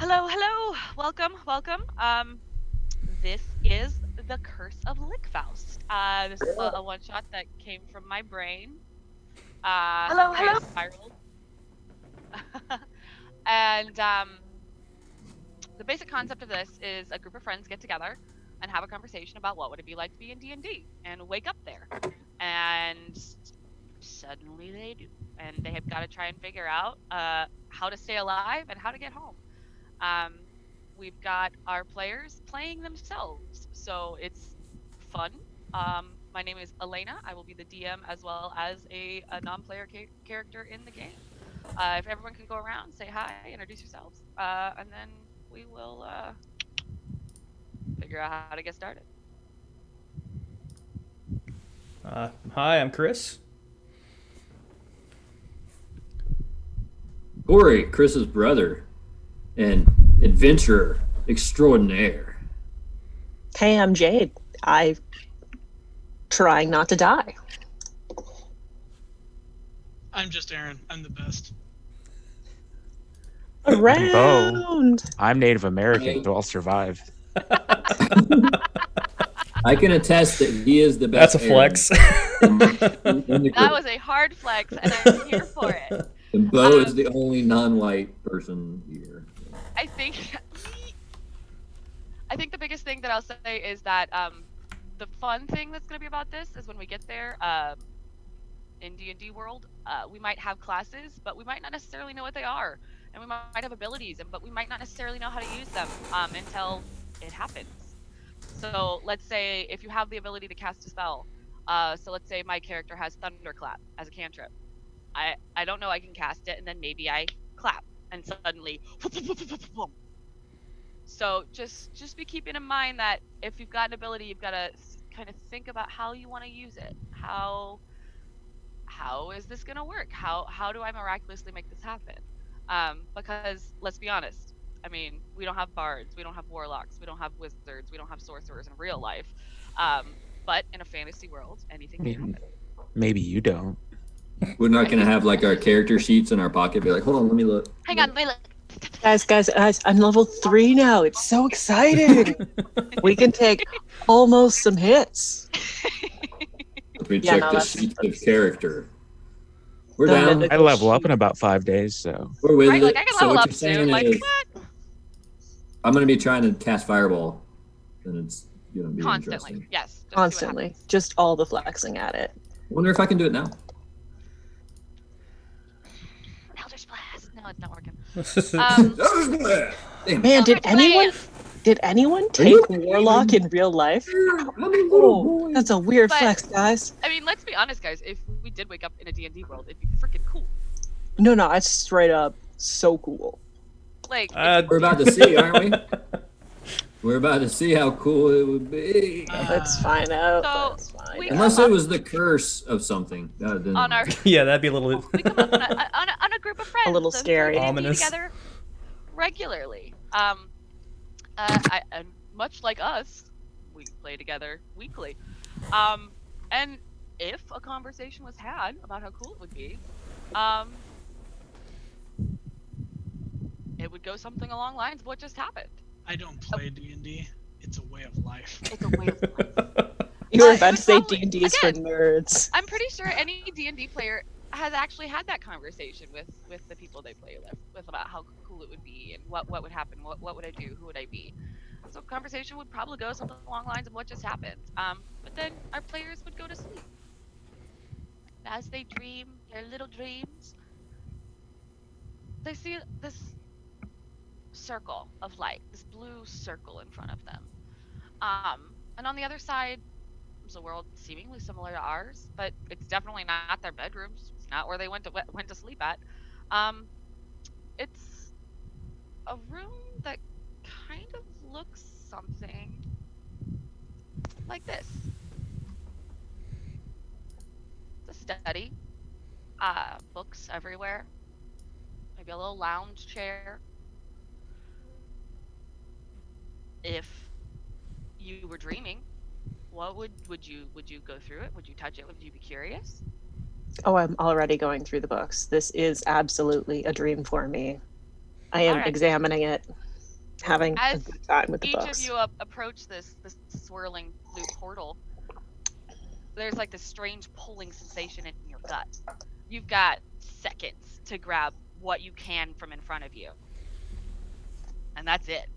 Hello, hello. Welcome, welcome. This is the Curse of Lichvaust. This is a one shot that came from my brain. Hello, Kind hello. of spiraled. And the basic concept of this is a group of friends get together and have a conversation about what would it be like to be in D&D and wake up there. And suddenly they do. And they have got to try and figure out how to stay alive and how to get home. Um, we've got our players playing themselves, so it's fun. My name is Alaina. I will be the DM as well as a non-player character in the game. If everyone can go around, say hi, introduce yourselves, and then we will figure out how to get started. Hi, I'm Chris. Corey, Chris's brother, and adventurer extraordinaire. Hey, I'm Jade. I'm trying not to die. I'm just Aaron. I'm the best. Around. I'm Native American, so I'll survive. I can attest that he is the best. That's a flex. That was a hard flex, and I'm here for it. And Bo is the only non-white person here. I think the biggest thing that I'll say is that the fun thing that's going to be about this is when we get there in D&D world, we might have classes, but we might not necessarily know what they are, and we might have abilities, but we might not necessarily know how to use them until it happens. So let's say if you have the ability to cast a spell, so let's say my character has Thunderclap as a cantrip. I don't know I can cast it, and then maybe I clap, and suddenly, so just be keeping in mind that if you've got an ability, you've got to kind of think about how you want to use it. How is this going to work? How do I miraculously make this happen? Because let's be honest, I mean, we don't have bards, we don't have warlocks, we don't have wizards, we don't have sorcerers in real life. But in a fantasy world, anything can happen. Maybe you don't. We're not going to have like our character sheets in our pocket. Be like, hold on, let me look. Hang on, wait, look. Guys, I'm level 3 now. It's so exciting. We can take almost some hits. We check the sheets of character. We're down. I level up in about 5 days, so. We're with Right, it. like I can So level what up you're saying soon. Like is, what? I'm going to be trying to cast Fireball, and it's going to be Constantly, interesting. yes. Just see what Constantly. happens. Just all the flexing at it. Wonder if I can do it now. Eldritch Blast. No, it's not working. Damn. Man, Eldritch did anyone take Warlock in real life? I'm a little boy. That's a weird But- flex, guys. I mean, let's be honest, guys. If we did wake up in a D&D world, it'd be freaking cool. No, it's straight up so cool. Like, We're about to see, aren't we? We're about to see how cool it would be. Let's find out. So, Let's find we- out. Unless it was the curse of something. on our Yeah, that'd be a little. we come up on a group of friends. little so scary. We D&D Ominous. together regularly. And much like us, we play together weekly. And if a conversation was had about how cool it would be, it would go something along lines of what just happened. I don't play D&D. It's a way of life. It's a way of life. You were it about would to say probably- D&D is for again, nerds. I'm pretty sure any D&D player has actually had that conversation with the people they play with about how cool it would be and what would happen, what would I do, who would I be. So conversation would probably go something along lines of what just happened. But then our players would go to sleep. As they dream their little dreams, they see this circle of light, this blue circle in front of them. And on the other side is a world seemingly similar to ours, but it's definitely not their bedrooms. It's not where they went to sleep at. It's a room that kind of looks something like this. It's a study. Books everywhere. Maybe a little lounge chair. If you were dreaming, what would you go through it? Would you touch it? Would you be curious? Oh, I'm already going through the books. This is absolutely a dream for me. I am Alright. examining it. having a As good time with the each books. of you approach this swirling blue portal, there's like this strange pulling sensation in your gut. You've got seconds to grab what you can from in front of you. And that's it.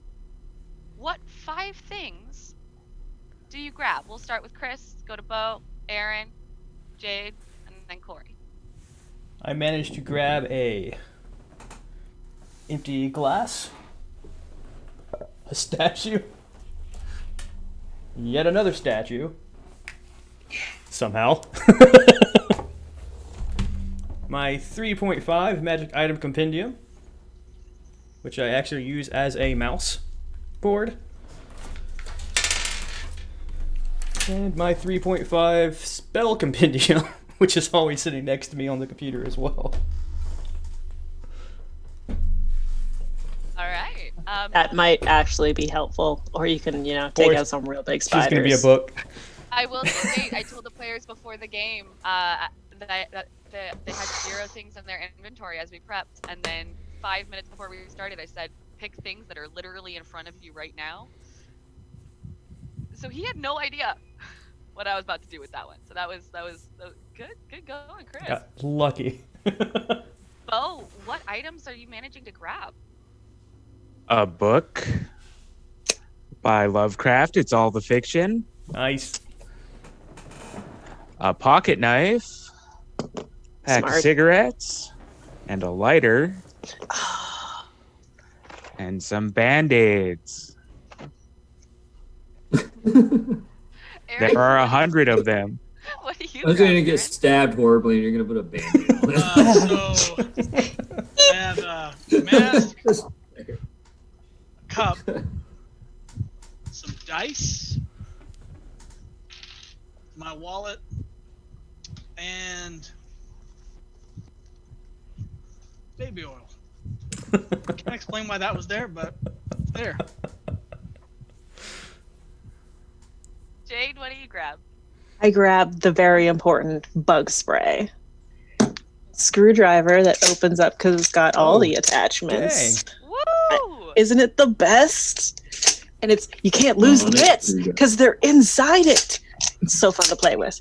What 5 things do you grab? We'll start with Chris, go to Bo, Aaron, Jade, and then Corey. I managed to grab a empty glass, a statue, yet another statue, somehow. My 3.5 magic item compendium, which I actually use as a mouse board. And my 3.5 spell compendium, which is always sitting next to me on the computer as well. All right. That might actually be helpful, or you can, take Or out some real big She's spiders. going to be a book. I will say, I told the players before the game that they had 0 things in their inventory as we prepped, and then 5 minutes before we started, I said, pick things that are literally in front of you right now. So he had no idea what I was about to do with that one. So that was good going, Chris. Got lucky. Bo, what items are you managing to grab? A book by Lovecraft. It's all the fiction. Nice. A pocket knife, pack of Smart. cigarettes, and a lighter, and some band-aids. Aaron, There are 100 of them. what do you I was grab, gonna get Aaron? stabbed horribly, and you're gonna put a band-aid on it. So I have a mask, cup, some dice, my wallet, and baby oil. Can't explain why that was there, but it's there. Jade, what do you grab? I grabbed the very important bug spray. Screwdriver that opens up because it's got all the attachments. Woo! Isn't it the best? And you can't lose the bits because they're inside it. It's so fun to play with.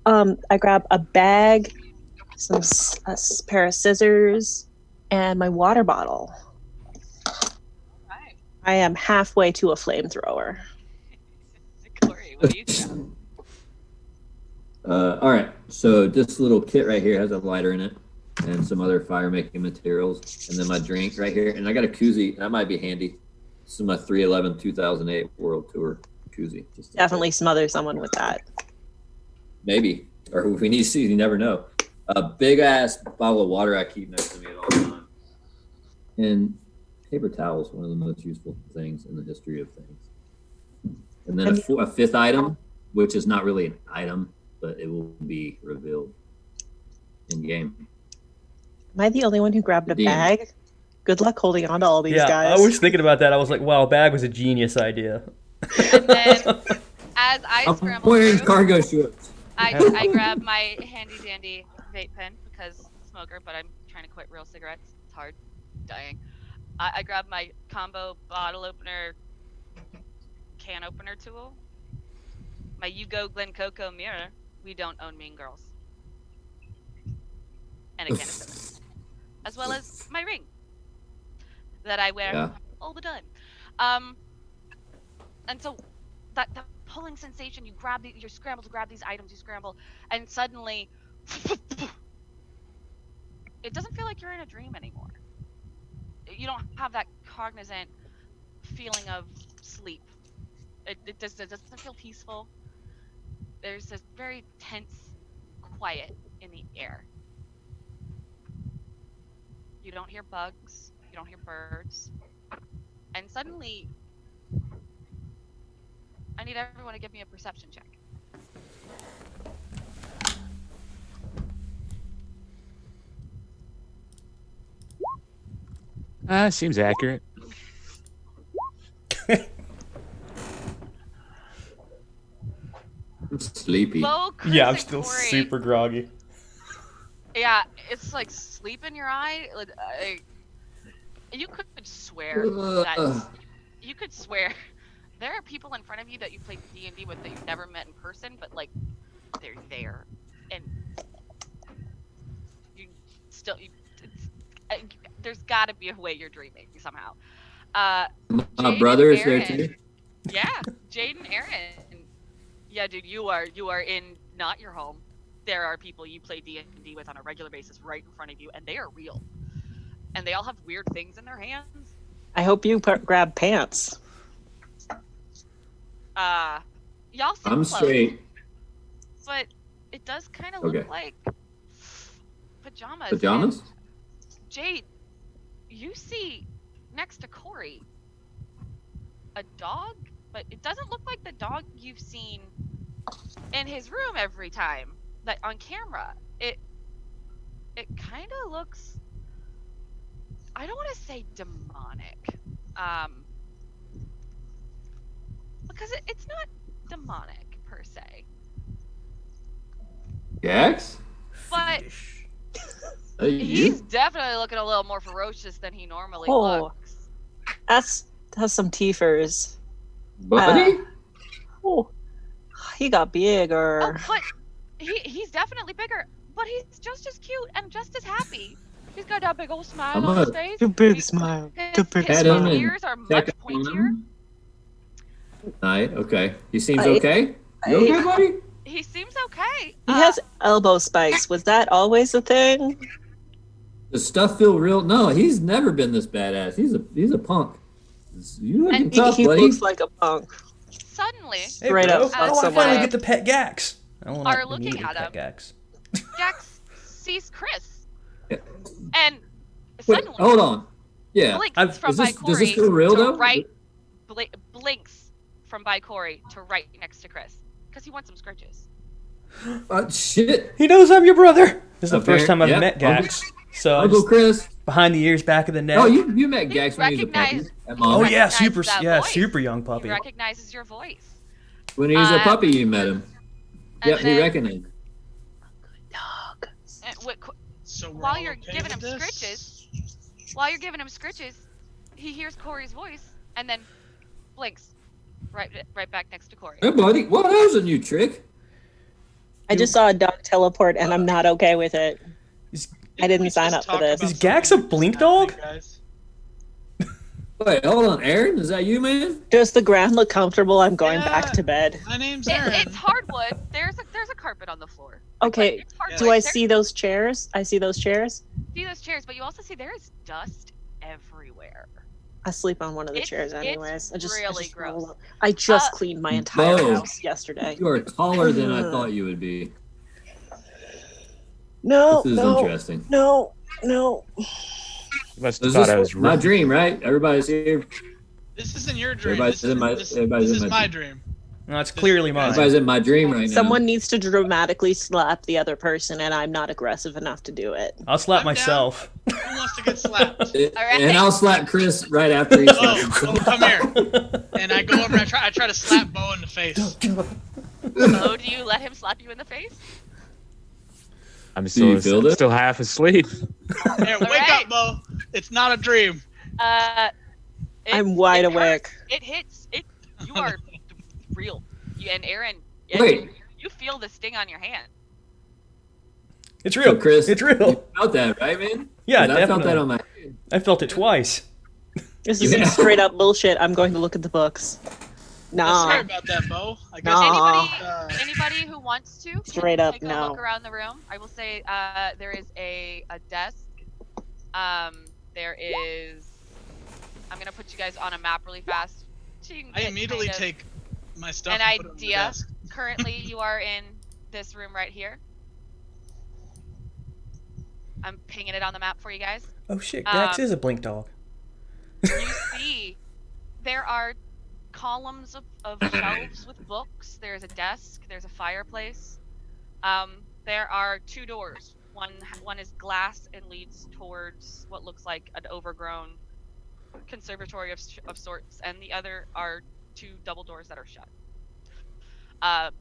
I grab a bag, a pair of scissors, and my water bottle. Right. I am halfway to a flamethrower. Corey, what do you grab? All right, so this little kit right here has a lighter in it and some other fire making materials, and then my drink right here, and I got a koozie that might be handy. This is my 3/11 2008 World Tour koozie. Just in Definitely case. smother someone with that. Maybe, or if we need to see, you never know. A big ass bottle of water I keep next to me at all times, and paper towels, one of the most useful things in the history of things. And then a 5th item, which is not really an item, but it will be revealed in game. Am I the only one who grabbed a DM. bag? Good luck holding on to all these Yeah, guys. I was thinking about that. I was like, wow, a bag was a genius idea. And then, as I I'm scramble wearing through, cargo shorts. I grab my handy dandy vape pen because smoker, but I'm trying to quit real cigarettes. It's hard, dying. I grab my combo bottle opener, can opener tool, my You Go Glen Coco mirror. We don't own Mean Girls, and a canister, as well as my ring that I wear Yeah. all the time. And so that pulling sensation, you scramble to grab these items, you scramble, and suddenly it doesn't feel like you're in a dream anymore. You don't have that cognizant feeling of sleep. It doesn't feel peaceful. There's this very tense quiet in the air. You don't hear bugs, you don't hear birds, and suddenly I need everyone to give me a perception check. Seems accurate. I'm sleepy. Bo, Chris, Yeah, I'm and still Corey, super groggy. Yeah, it's like sleep in your eye. You could swear that you could swear there are people in front of you that you play D&D with that you've never met in person, but like they're there, and you still there's got to be a way you're dreaming somehow. My Jade brother and is there Aaron- too. Yeah, Jade and Aaron. Yeah, dude, you are in not your home. There are people you play D&D with on a regular basis right in front of you, and they are real. And they all have weird things in their hands. I hope you grab pants. Y'all seem I'm close, straight. but it does kind of Okay. look like pajamas. Pajamas? And Jade, you see next to Corey a dog, but it doesn't look like the dog you've seen in his room every time that on camera. It kind of looks, I don't want to say demonic, because it's not demonic per se, Jax? but Hey, he's you? definitely looking a little more ferocious than he normally Oh. looks. That's some teethers. Buddy? Oh, he got bigger. Oh, but he's definitely bigger, but he's just as cute and just as happy. He's got that big old smile I'm on his a- face. The big He- smile. His, The big his Pet him smile. and ears are check much on pointier. him. Alright, okay. He seems I- okay? You okay, buddy? He seems okay. He has elbow spikes. Was that always a thing? Does stuff feel real? No, he's never been this badass. He's a punk. You looking And tough, He buddy. looks like a punk. Suddenly, Hey, Straight bro. up fuck Oh, I someone finally up. get to pet Gax. I don't Are like looking immediately at pet him. Gax. Jax sees Chris, Yeah. and Wait, suddenly hold on. Yeah. blinks from Is by this, Corey does this feel real to though? right. Blinks from by Corey to right next to Chris because he wants some scritches. Shit. He knows I'm your brother. This is the first Apparent- time I've yeah, met Gax. So I Uncle just, Chris. behind the ears, back of the neck. Oh, you met Gax when he was a recognize- puppy. At Oh mom. yeah, recognize super that voice. super young puppy. He recognizes your voice. When he was a puppy, you met him. And Yeah, he then- recognized. Dog. and So we're while all you're okay giving him with this? scritches, he hears Corey's voice and then blinks right back next to Corey. Hey, buddy. Well, that was a new trick. I just saw a dog teleport, and I'm not okay with it. I didn't we sign just up for talk this. about Is Gax a something blink happening, dog? guys? Wait, hold on, Aaron. Is that you, man? Does the ground look comfortable? I'm going Yeah. back to bed. My name's Aaron. It's hardwood. There's a carpet on the floor. Okay, It's hardwood. do I There's- see those chairs? I see those chairs. see those chairs, but you also see there is dust everywhere. I sleep on one of the It's- chairs it's anyways. I just really roll gross. up. I just Uh, cleaned my entire Bo. house yesterday. You are taller than I thought you would be. No, This is no, interesting. no. You must have Is thought I this was my rude. dream, right? Everybody's here. This isn't your dream. Everybody's This is, in my- this, everybody's this in is my my dream. No, it's clearly mine. Everybody's in my dream right now. Someone needs to dramatically slap the other person, and I'm not aggressive enough to do it. I'll slap I'm down. myself. Who wants to get slapped? Alright. And I'll slap Chris right after he slaps Oh, him. come here. And I go over and I try to slap Bo in the face. Oh, do you let him slap you in the face? I'm you still, feel this? still half asleep. Here, wake Alright. up, Bo. It's not a dream. I'm wide it awake. hurts. It hits. You are real. You and Aaron. Wait. You feel the sting on your hand. It's real. So, Chris, It's you real. felt that, right, man? Yeah, 'Cause I felt that definitely. on my hand. I felt it twice. This is Yeah. some straight up bullshit. I'm going to look at the books. Sorry Nah. about that, Bo. I guess Nah. Anybody who wants to Straight up, take a no. look around the room. I will say there is a desk. There is. I'm gonna put you guys on a map really fast. So you can I get immediately kind of take my stuff an and put it on the idea. desk. Currently, you are in this room right here. I'm pinging it on the map for you guys. Oh shit, Gax Um, is a blink dog. You see, there are columns of shelves with books. There's a desk. There's a fireplace. There are two doors. One is glass and leads towards what looks like an overgrown conservatory of sorts, and the other are two double doors that are shut.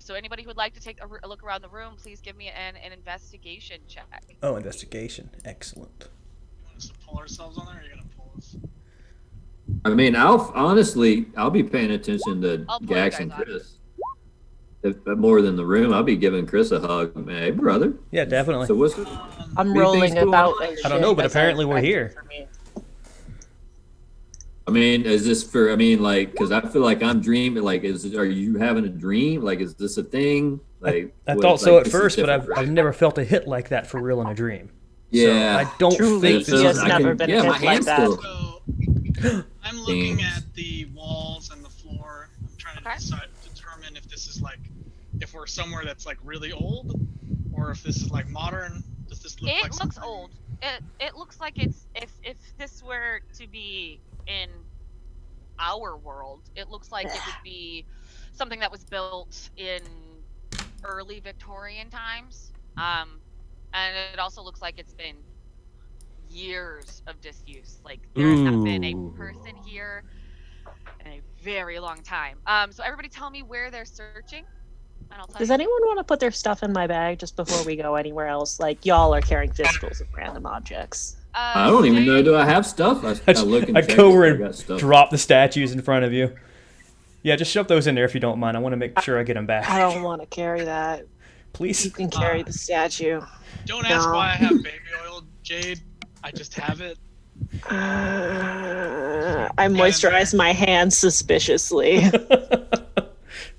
So anybody who would like to take a look around the room, please give me an investigation check. Oh, investigation. Excellent. Want us to pull ourselves on there, or are you gonna pull us? I mean, I'll be paying attention to I'll pull you Gax guys and on. Chris. If more than the room, I'll be giving Chris a hug. Man, hey, brother. Yeah, definitely. So what's I'm Big rolling things going about. on. as I don't know, shit but as I apparently we're expected here. for me. I mean, is this for? I mean, like, because I feel like I'm dreaming. Like, are you having a dream? Like, is this a thing? Like, I what- thought so like, at this is first, but different for I've me. never felt a hit like that for real in a dream. Yeah. So I don't Truly, think he this has is. I never can- been yeah, hit my like hand's that. still- So I'm looking Things. at the walls and the floor. I'm trying to Okay. determine if this is like, if we're somewhere that's like really old, or if this is like modern. Does this look It like looks something- old. It looks like it's if this were to be in our world, it looks like it would be something that was built in early Victorian times. And it also looks like it's been years of disuse. Like there has not been a Ooh. person here in a very long time. So everybody tell me where they're searching, and I'll tell Does you. anyone want to put their stuff in my bag just before we go anywhere else? Like y'all are carrying fistfuls of random objects. I don't even know. Do I have stuff? I look and I check go if over I and got stuff. drop the statues in front of you. Yeah, just shove those in there if you don't mind. I want to make sure I get them I back. don't want to carry that. You Please. can carry the statue. Don't ask No. why I have baby oil, Jade. I just have it. I moisturize my hands suspiciously.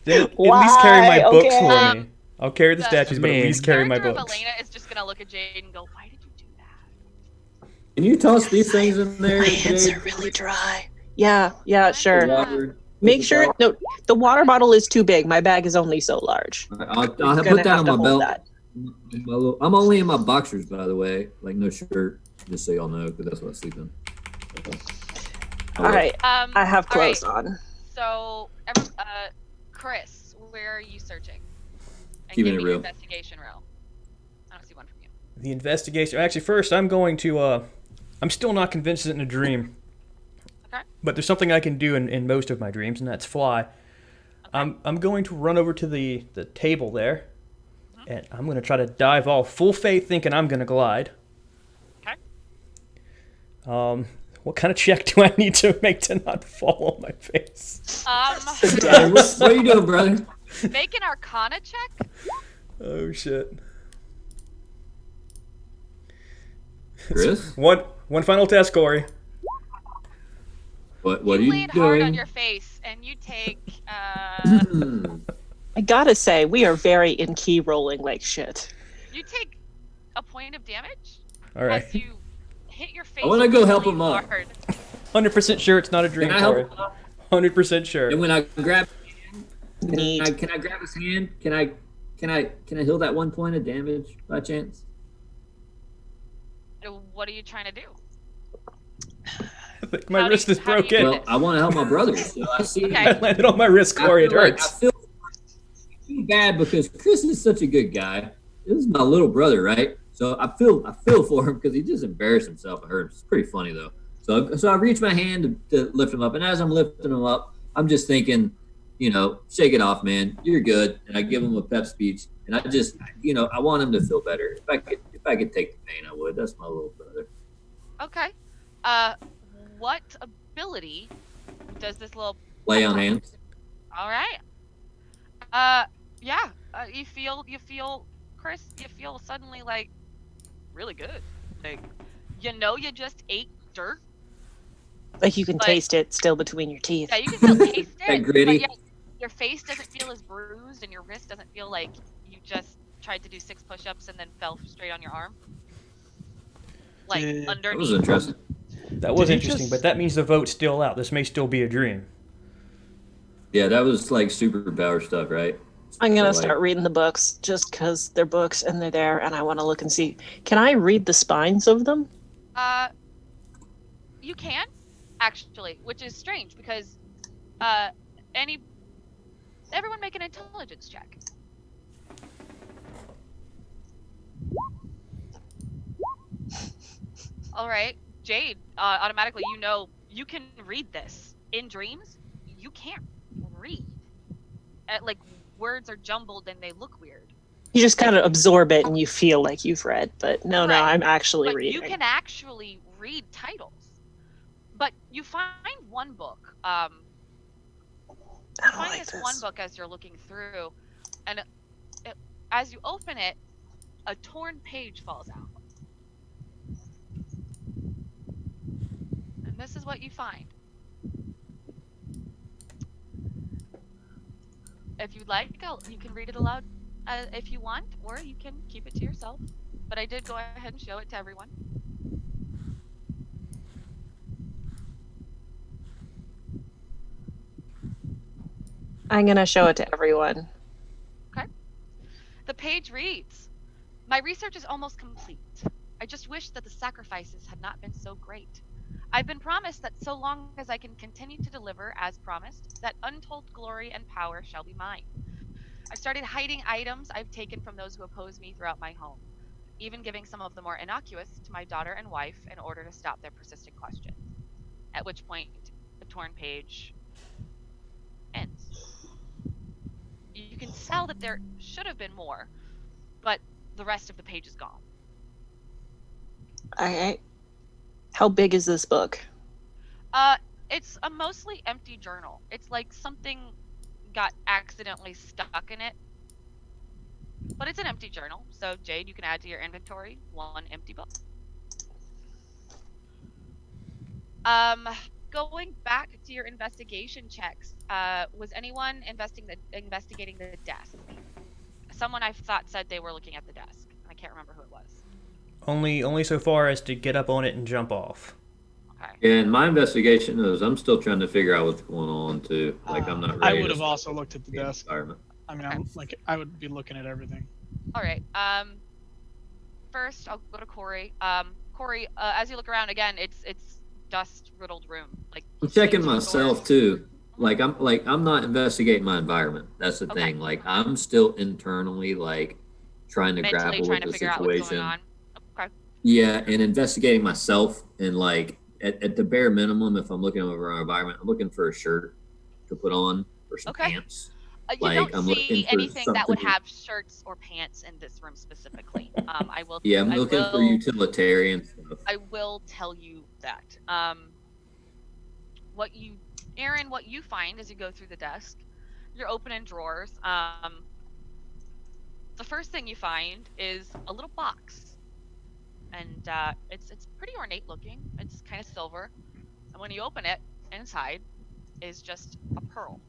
Then at least carry my Why? books Okay. for me. I'll carry the The- statues, but at Man. least carry my character of books. Alaina is just gonna look at Jade and go, "Why did you do that?" Can you toss these things in there? My hands Jade? are really dry. Yeah, The sure. water. Make sure. No, the water bottle is too big. My bag is only so large. I'll It's put gonna that have on to my hold belt. that. I'm only in my boxers, by the way. Like no shirt, just so y'all know, because that's what I sleep in. All right, I have all clothes right. on. So, Chris, where are you searching? And Keeping give it me your real. investigation roll. I don't see one from you. The investigation. Actually, first, I'm going to. I'm still not convinced it's in a dream. Okay. But there's something I can do in most of my dreams, and that's fly. I'm going to run over to the table there, and I'm going to try to dive off, full faith, thinking I'm going to glide. Okay. What kind of check do I need to make to not fall on my face? Hey, what are you doing, brother? Make an Arcana check. Oh shit! Chris, One final test, Corey. what are you you land hard on doing? your face, and you take. I gotta say, we are very in key rolling like shit. You take a point of damage All right. as you hit your face. I wanna go help really him up. hard. 100% sure it's not a dream, Can I Corey. help? 100% sure. And when I grab, Neat. can I grab his hand? Can I heal that 1 point of damage by chance? What are you trying to do? I think my How do wrist you- is how do you broken. do Well, I want to help my brother. So I see. Okay. I landed on my wrist, Corey. It hurts. I feel bad because Chris is such a good guy. This is my little brother, right? So I feel for him because he just embarrassed himself. I heard it's pretty funny though. So I reach my hand to lift him up, and as I'm lifting him up, I'm just thinking, shake it off, man. You're good. And I give him a pep speech, and I just, I want him to feel better. If I could take the pain, I would. That's my little brother. Okay. What ability does this little? Lay on hands. All right. Yeah. You feel, Chris. You feel suddenly like really good. Like, you just ate dirt. Like you can But- taste it still between your teeth. Yeah, you can still taste it. That gritty. But yet your face doesn't feel as bruised, and your wrist doesn't feel like you just tried to do 6 push-ups and then fell straight on your arm. Like Did- underneath. That was interesting. That was Did he interesting, just- but that means the vote's still out. This may still be a dream. Yeah, that was like superpower stuff, right? I'm gonna So, like, start reading the books just because they're books and they're there, and I want to look and see. Can I read the spines of them? You can actually, which is strange because everyone make an intelligence check. All right, Jade. Automatically, you can read this in dreams. You can't read. Like words are jumbled and they look weird. You just kind of absorb it and you feel like you've read, but no, Right. I'm actually But reading. you can actually read titles. But you find one book. I You don't find like this one this. book as you're looking through, and as you open it, a torn page falls out. And this is what you find. If you'd like, you can read it aloud if you want, or you can keep it to yourself. But I did go ahead and show it to everyone. I'm gonna show it to everyone. Okay. The page reads, "My research is almost complete. I just wish that the sacrifices had not been so great. I've been promised that so long as I can continue to deliver as promised, that untold glory and power shall be mine. I've started hiding items I've taken from those who oppose me throughout my home, even giving some of the more innocuous to my daughter and wife in order to stop their persistent questions." At which point, the torn page ends. You can tell that there should have been more, but the rest of the page is gone. How big is this book? It's a mostly empty journal. It's like something got accidentally stuck in it. But it's an empty journal, so Jade, you can add to your inventory 1 empty book. Going back to your investigation checks, was anyone investigating the desk? Someone I thought said they were looking at the desk. I can't remember who it was. Only so far as to get up on it and jump off. Okay. And my investigation is I'm still trying to figure out what's going on too. Like I'm not I ready. would to have also looked at the see desk. environment. I mean, I would be looking at everything. All right. First, I'll go to Corey. Corey, as you look around again, it's dust-riddled room. Like I'm you see checking 2 myself doors. too. Like I'm not investigating my environment. That's the Okay. thing. Like I'm still internally like trying to Mentally grapple trying with to the figure out what's going situation. on. Okay. Yeah, and investigating myself and like at the bare minimum, if I'm looking over our environment, I'm looking for a shirt to put on or some Okay. pants. You Like, don't I'm looking see for anything that would something- have shirts or pants in this room specifically. I will. Yeah, I'm I looking for will- utilitarian stuff. I will tell you that. What you find as you go through the desk, you're opening drawers. The first thing you find is a little box, and it's pretty ornate looking. It's kind of silver, and when you open it, inside is just a pearl.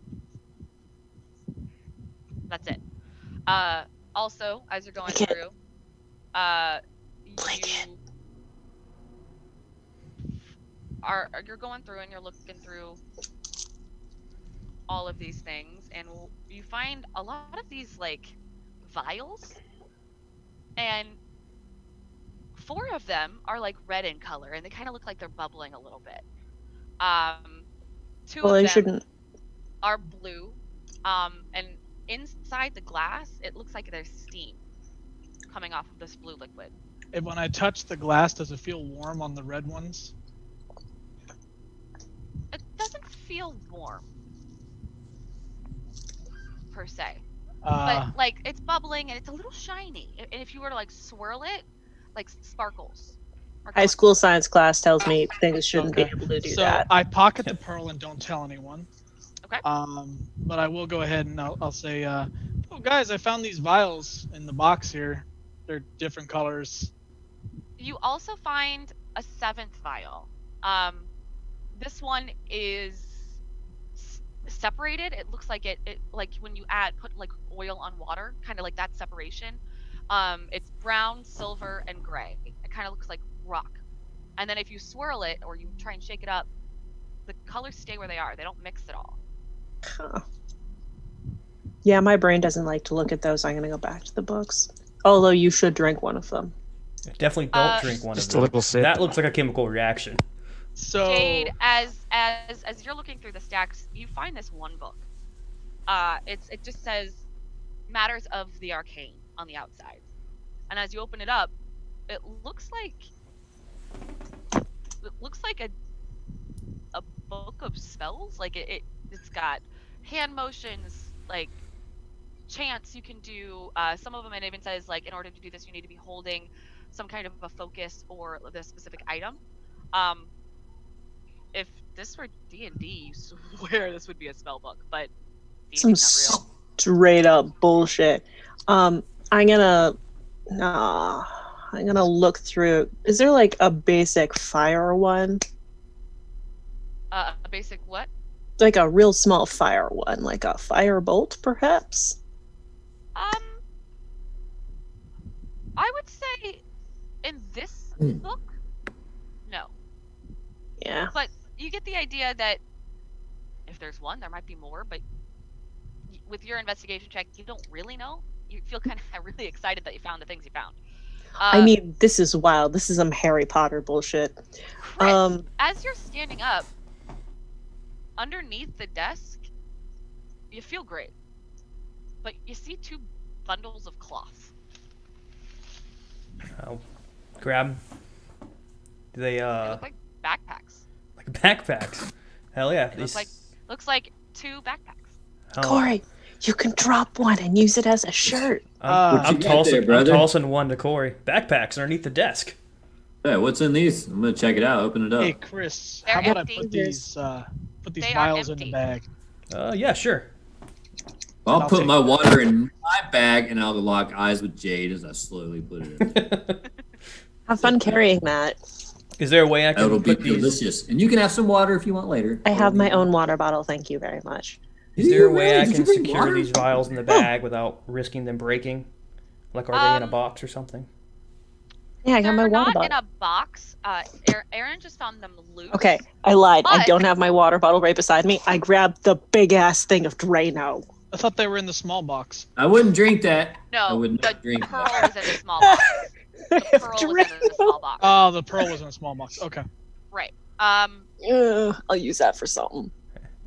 That's it. Also, as you're going Blanket. through, Blanket. you're going through and you're looking through all of these things, and you find a lot of these like vials, and 4 of them are like red in color, and they kind of look like they're bubbling a little bit. 2 Well, of I them shouldn't. are blue, and inside the glass, it looks like there's steam coming off of this blue liquid. And when I touch the glass, does it feel warm on the red ones? It doesn't feel warm per se, but like it's bubbling and it's a little shiny. And if you were to like swirl it, like sparkles. are High going school through it. science class tells me things shouldn't Okay. be able to do So that. I pocket the pearl and don't tell anyone. Okay. But I will go ahead and I'll say, oh guys, I found these vials in the box here. They're different colors. You also find a 7th vial. This one is separated. It looks like it like when you put like oil on water, kind of like that separation. It's brown, silver, and gray. It kind of looks like rock. And then if you swirl it or you try and shake it up, the colors stay where they are. They don't mix at all. Huh. Yeah, my brain doesn't like to look at those. I'm gonna go back to the books. Although you should drink one of them. Definitely don't drink one Just of a them. little sip. That looks like a chemical reaction. So Jade, as you're looking through the stacks, you find this one book. It just says Matters of the Arcane on the outside, and as you open it up, it looks like a book of spells. Like it's got hand motions, like chants you can do. Some of them it even says like in order to do this you need to be holding some kind of a focus or the specific item. if this were D&D, you swear this would be a spell book, but Some D&D's not real. straight up bullshit. I'm gonna look through. Is there like a basic fire one? A basic what? Like a real small fire one, like a fire bolt, perhaps? I would say in this book, no. Yeah. But you get the idea that if there's one, there might be more, but with your investigation check, you don't really know. You feel kind of really excited that you found the things you found. I mean, this is wild. This is some Harry Potter bullshit. Chris, as you're standing up, underneath the desk, you feel great. But you see 2 bundles of cloth. I'll grab 'em. Do they They look like backpacks. like backpacks? Hell yeah! It looks like 2 backpacks. Oh, Corey, you can drop one and use it as a shirt. I'm What you got tossing, there, brother? I'm tossing one to Corey. Backpacks underneath the desk. Yeah, what's in these? I'm gonna check it out. Open it up. Hey, Chris, They're how about empty. I put these They are vials in the empty. bag? Yeah, sure. I'll I'll put take my that. water in my bag and I'll lock eyes with Jade as I slowly put it in. Have fun carrying that. Is there a way I can That'll be put these? delicious. And you can have some water if you want later. I have my own water bottle. Thank you very much. Is there a way Really? I Did can you bring secure water? these vials in the bag without risking them breaking? Like, are they in a box or something? Yeah, I got my They're water not in bottle. a box. Aaron just found them loose. Okay, I lied. I But- don't have my water bottle right beside me. I grabbed the big ass thing of Drano. I thought they were in the small box. I wouldn't drink that. I No, would the not drink pearl that. was in the small box. The pearl was in the small box. Oh, the pearl was in a small box. Okay. Right. I'll use that for something.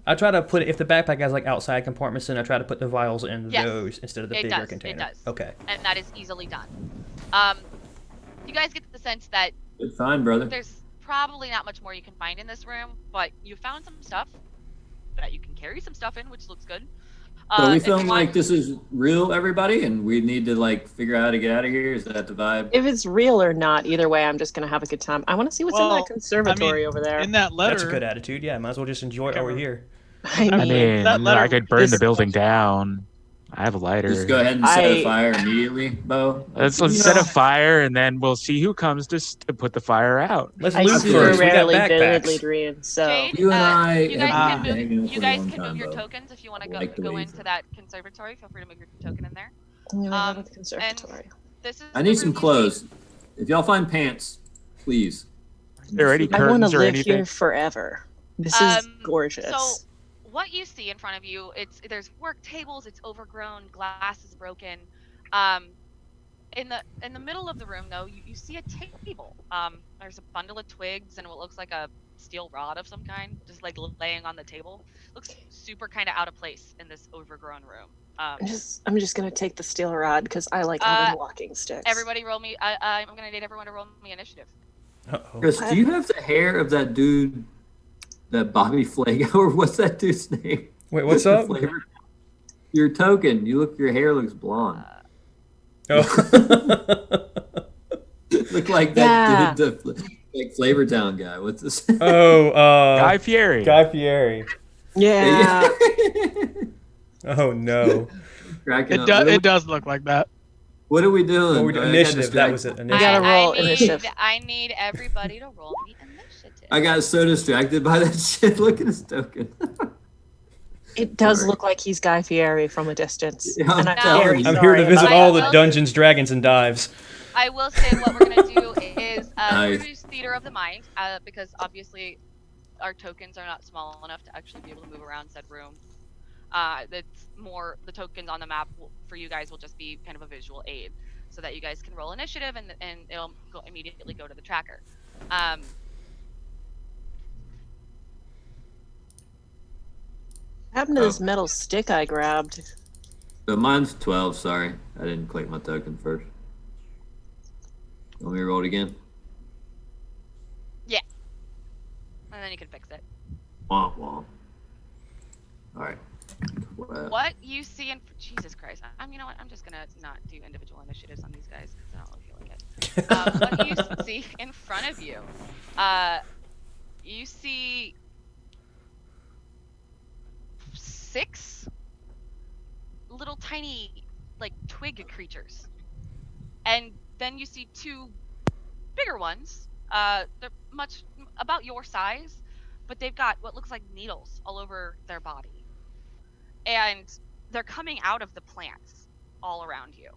I try to put it, if the backpack has like outside compartments, then I try to put the vials in Yes. those instead of the It bigger does, it container. does. Okay. And that is easily done. You guys get the sense that Good find, brother. there's probably not much more you can find in this room, but you found some stuff that you can carry some stuff in, which looks good. So we if you feeling like want- this is real, everybody, and we need to like figure out how to get out of here. Is that the vibe? If it's real or not, either way, I'm just gonna have a good time. I want to see what's in Well, that conservatory over there. In that letter, That's a good attitude. Yeah, might as well just enjoy it while we're here. I I I mean, mean, that letter- I could burn this- the building down. I have a lighter. Just go ahead and set I- a fire immediately, Bo. Let's set a fire, and then we'll see who comes to put the fire out. Let's I loot super first. We got rarely vividly backpacks. dream, so Jade, You and I you guys have can been hanging out move. for You a guys long can time, move your Bo. tokens if you want to I like the go way you into that conservatory. Feel free to move your token in there. I'm gonna go to Um, the conservatory. This is. I the need some room you clothes. If y'all find pants, please. There are any I want to curtains or live anything? here forever. This is gorgeous. So, what you see in front of you, there's work tables. It's overgrown. Glass is broken. In the middle of the room, though, you see a table. There's a bundle of twigs and what looks like a steel rod of some kind, just like laying on the table. Looks super kind of out of place in this overgrown room. I'm just gonna take the steel rod because I like having walking sticks. Everybody, roll me. I'm gonna need everyone to roll me initiative. Uh-oh. Chris, do you have the hair of that dude, that Bobby Flake, or what's that dude's name? Wait, what's The up? flavor- Your token. Your hair looks blonde. Oh. Look like Yeah. that dude, the like Flavor Town guy. What's this? Oh, Guy Fieri. Guy Fieri. Yeah. Oh no. Cracking it up. does look like that. What are we doing? What we do- I got initiative. That distracted. was it. You Initiative. gotta roll I need, initiative. I need everybody to roll me initiative. I got so distracted by that shit. Look at his token. It does Sorry. look like he's Guy Fieri from a distance. Yeah, I'm and I'm telling very you. I'm sorry here to visit about all that. the Dungeons, Dragons, and Dives. I will say what we're gonna do is Nice. produce theater of the mind, because obviously our tokens are not small enough to actually be able to move around said room. That's more the tokens on the map for you guys will just be kind of a visual aid, so that you guys can roll initiative and it'll immediately go to the tracker. What happened to this metal stick I grabbed? So mine's 12. Sorry, I didn't click my token first. Want me to roll it again? And then you can fix it. Womp womp. All right. 12. What you see in Jesus Christ, you know what? I'm just gonna not do individual initiatives on these guys because I don't really feel like it. What you see in front of you, you see 6 little tiny, like, twig creatures. And then you see 2 bigger ones. They're much about your size, but they've got what looks like needles all over their body. And they're coming out of the plants all around you.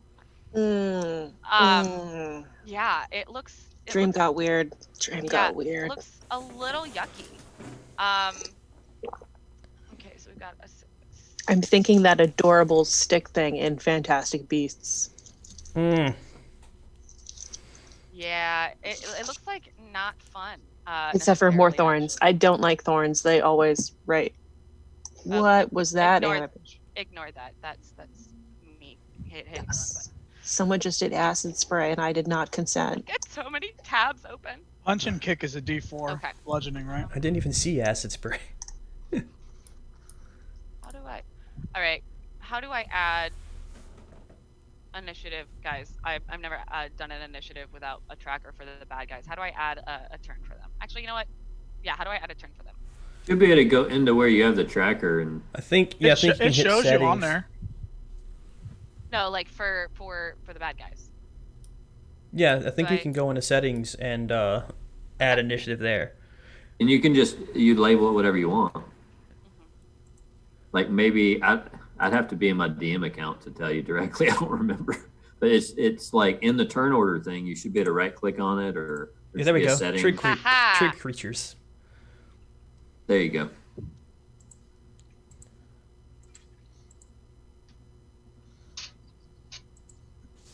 Yeah, it looks Dream got weird. Dream yeah, got it weird. looks a little yucky. Okay, so we've got a I'm thinking that adorable stick thing in Fantastic Beasts. Yeah, it looks like not fun. Except for more necessarily, thorns. actually. I don't like thorns. They always What was that? Ignore that. That's me hitting the wrong button. Someone just did acid spray and I did not consent. Get so many tabs open. Punch and kick is a D4. Okay. Bludgeoning, right? I didn't even see acid spray. How do I? All right. How do I add initiative, guys? I've never done an initiative without a tracker for the bad guys. How do I add a turn for them? Actually, you know what? Yeah. How do I add a turn for them? You'll be able to go into where you have the tracker and I think you can It hit shows settings. you on there. No, like for the bad guys. Yeah, I think you Right. can go into settings and add initiative there. you can just you label it whatever you want. Like maybe I'd have to be in my DM account to tell you directly. I don't remember, but it's like in the turn order thing. You should be able to right click on it or Yeah, there we be a go. setting. Trig Ha-ha. creatures. There you go.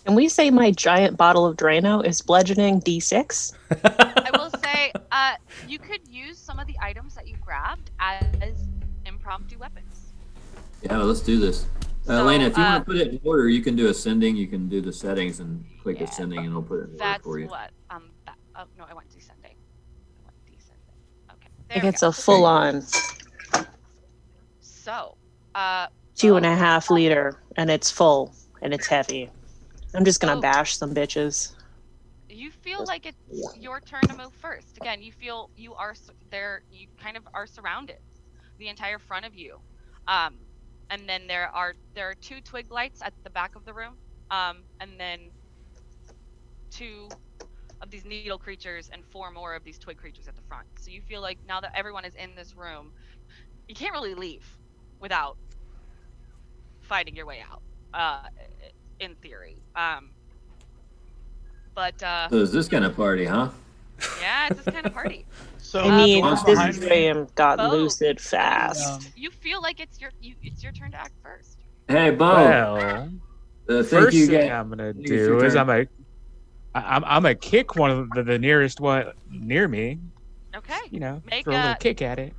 Can we say my giant bottle of Drano is bludgeoning D6? I will say, you could use some of the items that you grabbed as impromptu weapons. Yeah, well, let's do this. So, Alaina, if you want to put it in order, you can do ascending. You can do the settings and click Yeah, ascending, and it'll put it in order That's for you. what. Oh no, I want descending. Okay. I There think we it's go. a full-on So, 2.5 liter, and it's full, and it's heavy. I'm just gonna Oh. bash some bitches. you feel like it's your turn to move first. Again, you feel you are there. You kind of are surrounded, the entire front of you. And then there are 2 twig lights at the back of the room, and then 2 of these needle creatures and 4 more of these twig creatures at the front. So you feel like now that everyone is in this room, you can't really leave without fighting your way out, in theory. But So it's this kind of party, huh? yeah, it's this kind of party. So I mean, the door this behind me, game got Bo. lucid fast. You feel like it's your turn to act first. Hey, Bo. Well, Thank first you thing guys. I'm gonna think it's your do is turn. I'm gonna kick one of the nearest one near me. Okay. You know, Make throw a little a- kick at it.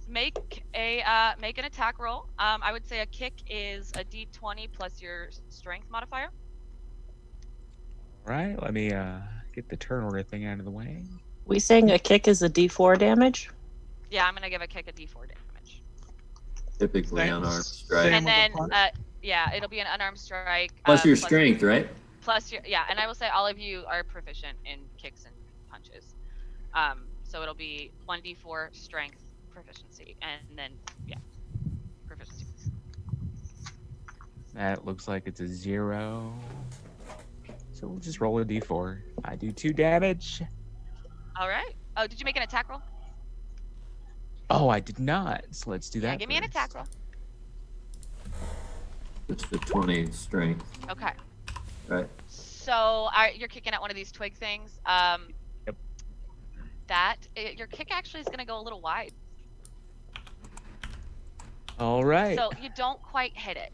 Make an attack roll. I would say a kick is a D20 plus your strength modifier. All right, let me get the turn order thing out of the way. We saying a kick is a D4 damage? Yeah, I'm gonna give a kick a D4 damage. Typically Same- unarmed same strike. And with then the punch. yeah, it'll be an unarmed strike. Plus your strength, right? Plus your and I will say all of you are proficient in kicks and punches. So it'll be 1d4 strength proficiency, and then proficiency. That looks like it's a 0. So we'll just roll a d4. I do 2 damage. All right. Oh, did you make an attack roll? Oh, I did not. So let's do that. Yeah, give me an first. attack roll. It's the 20 strength, Okay. right? So you're kicking at one of these twig things. Yep. Your kick actually is gonna go a little wide. All right. So you don't quite hit it.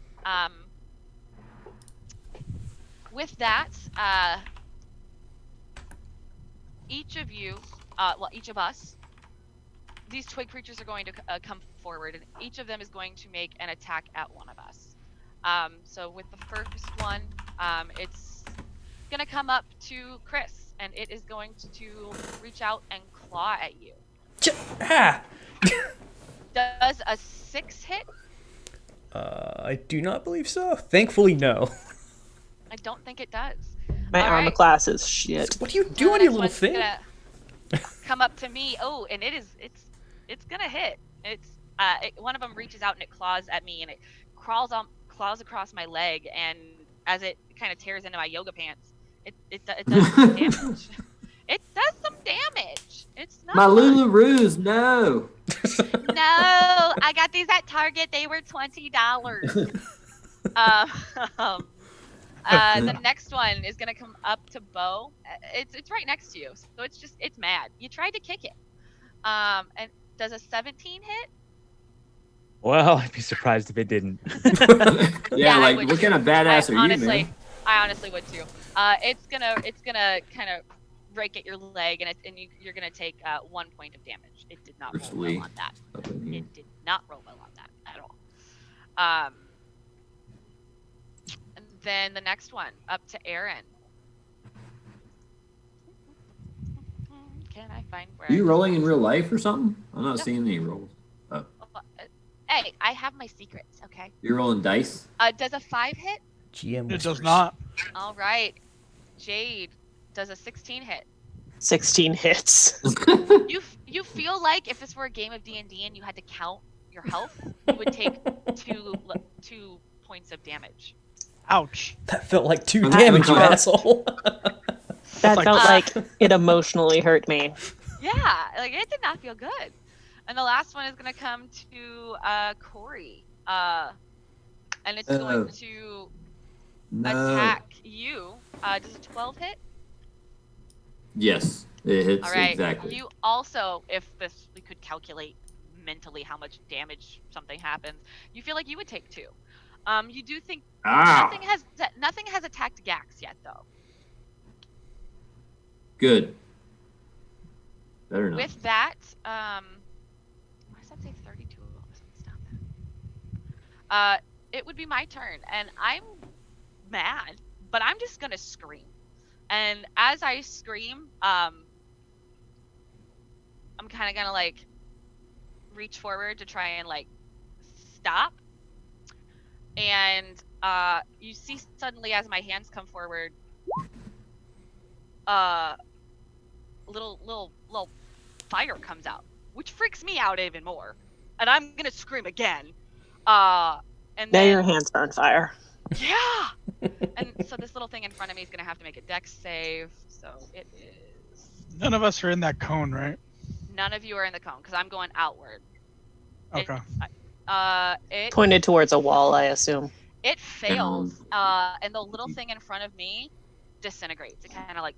With that, each of you, each of us, these twig creatures are going to come forward, and each of them is going to make an attack at one of us. So with the first one, it's gonna come up to Chris, and it is going to reach out and claw at you. Ah! Does a 6 hit? I do not believe so. Thankfully, no. I don't think it does. My All armor right. class is shit. What are you So doing, the you next little one's thing? gonna come up to me. Oh, and it's gonna hit. One of them reaches out and it claws at me, and it claws across my leg, and as it kind of tears into my yoga pants, it does some damage. It does some damage. It's not My fun. Lularoos, no. No, I got these at Target. They were $20. The next one is gonna come up to Bo. It's right next to you, so it's mad. You tried to kick it. And does a 17 hit? Well, I'd be surprised if it didn't. Yeah, I like would what too. kind of badass are you, honestly, man? I honestly would too. It's gonna kind of rake at your leg, and you're gonna take 1 point of damage. It did not roll well on that. It did not roll well on that at all. And then the next one up to Aaron. Can I find where? Are you rolling in real life or something? I'm not No. seeing any rolls. Oh, Hey, I have my secrets. Okay. you're rolling dice. Does a 5 hit? GM It does whispers. not. All right. Jade, does a 16 hit? 16 hits. You feel like if this were a game of D&D and you had to count your health, you would take two points of damage. Ouch. That felt like 2 I'm damage, you not- asshole. That like- felt like it emotionally hurt me. Yeah, like it did not feel good. And the last one is gonna come to Corey, and it's going to No. attack you. Does a 12 hit? Yes, it hits All right. exactly. You also, if we could calculate mentally how much damage something happens, you feel like you would take 2. You do think Ah, nothing has attacked Gax yet, though. good. Better not. With that, why does that say 32? Stop that. It would be my turn, and I'm mad, but I'm just gonna scream. And as I scream, I'm kind of gonna like reach forward to try and like stop. And you see suddenly as my hands come forward, little fire comes out, which freaks me out even more. And I'm gonna scream again. And Now then your hands are on fire. yeah. And so this little thing in front of me is gonna have to make a dex save. So it is. None of us are in that cone, right? None of you are in the cone because I'm going outward. Okay. It Pointed towards a wall, I assume. it fails. And the little thing in front of me disintegrates. It kind of like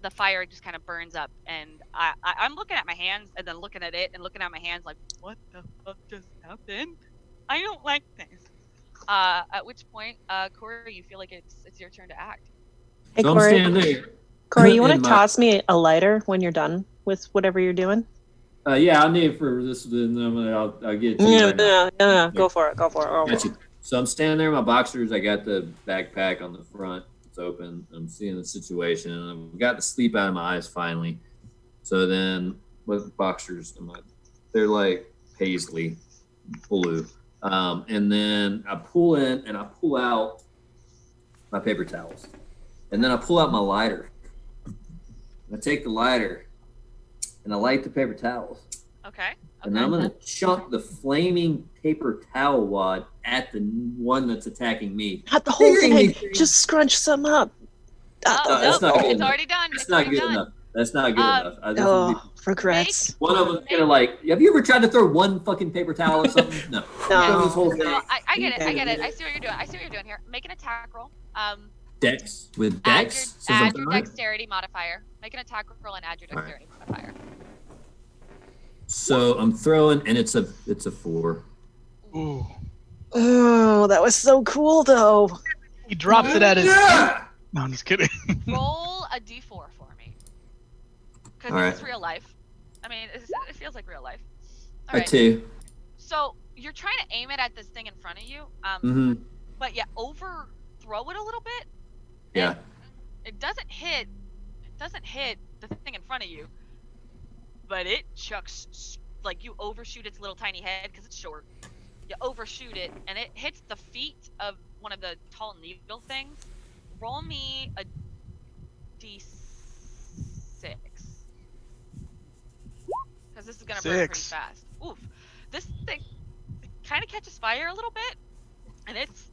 the fire just kind of burns up, and I'm looking at my hands and then looking at it and looking at my hands like, what the fuck just happened? I don't like this. At which point, Corey, you feel like it's your turn to act. Hey, So I'm Corey. standing there. Corey, you want in to my- toss me a lighter when you're done with whatever you're doing? Yeah, I'll need it for this. Then I'll get it to you right now. No. Go for it. Go for it. Go for Got it. you. So I'm standing there in my boxers. I got the backpack on the front. It's open. I'm seeing the situation. And I've got the sleep out of my eyes finally. So then with the boxers, they're like paisley blue. And then I pull in and I pull out my paper towels. And then I pull out my lighter. I take the lighter and I light the paper towels. Okay. And then I'm Okay. going to chunk the flaming paper towel wad at the one that's attacking me. Not the whole Figuring thing. me- Just scrunch some up. Oh, that's nope, not good it's enough. already done. That's It's not already good done. enough. That's not good enough. This would Oh, regrets. one of them's going to like, have you ever tried to throw one fucking paper towel or something? No. No. This whole thing. No, I get it. I get it. I see what you're doing. I see what you're doing here. Make an attack roll. Dex. With Add Dex? your, Since I'm add your throwing it? dexterity modifier. Make an attack roll and add your dexterity modifier. So I'm throwing, and it's a 4. Ooh. Oh, that was so cool, though. He drops it at his. Yeah! No, I'm just kidding. Roll a d4 for me. Because All this right. is real life. I mean, it feels like real life. All A right. 2. So you're trying to aim it at this thing in front of you, Mm-hmm. but you overthrow it a little bit. Yeah. It doesn't hit. It doesn't hit the thing in front of you, but it chucks like you overshoot its little tiny head because it's short. You overshoot it, and it hits the feet of one of the tall needle things. Roll me a d6. because this is gonna burn pretty 6. fast. Oof. This thing kind of catches fire a little bit, and it's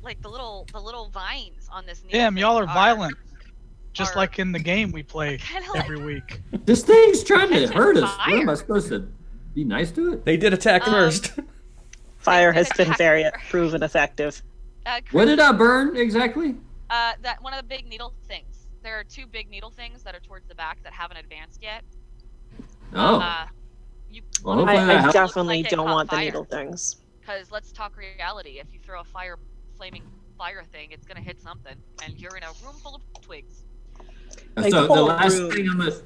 like the little vines on this needle Damn, thing y'all are violent. Just are like in the game we play kinda like every week. This thing's trying to catching hurt us. What am I fire. supposed to be nice to it? They did attack first. Fire has been attack very her. proven effective. What did I burn exactly? That one of the big needle things. There are 2 big needle things that are towards the back that haven't advanced yet. Oh. You Well, hopefully that I helps. definitely don't want the needle things. Because let's talk reality. If you throw a flaming fire thing, it's gonna hit something, and you're in a room full of twigs. Like, So the the whole last room thing I'm gonna about to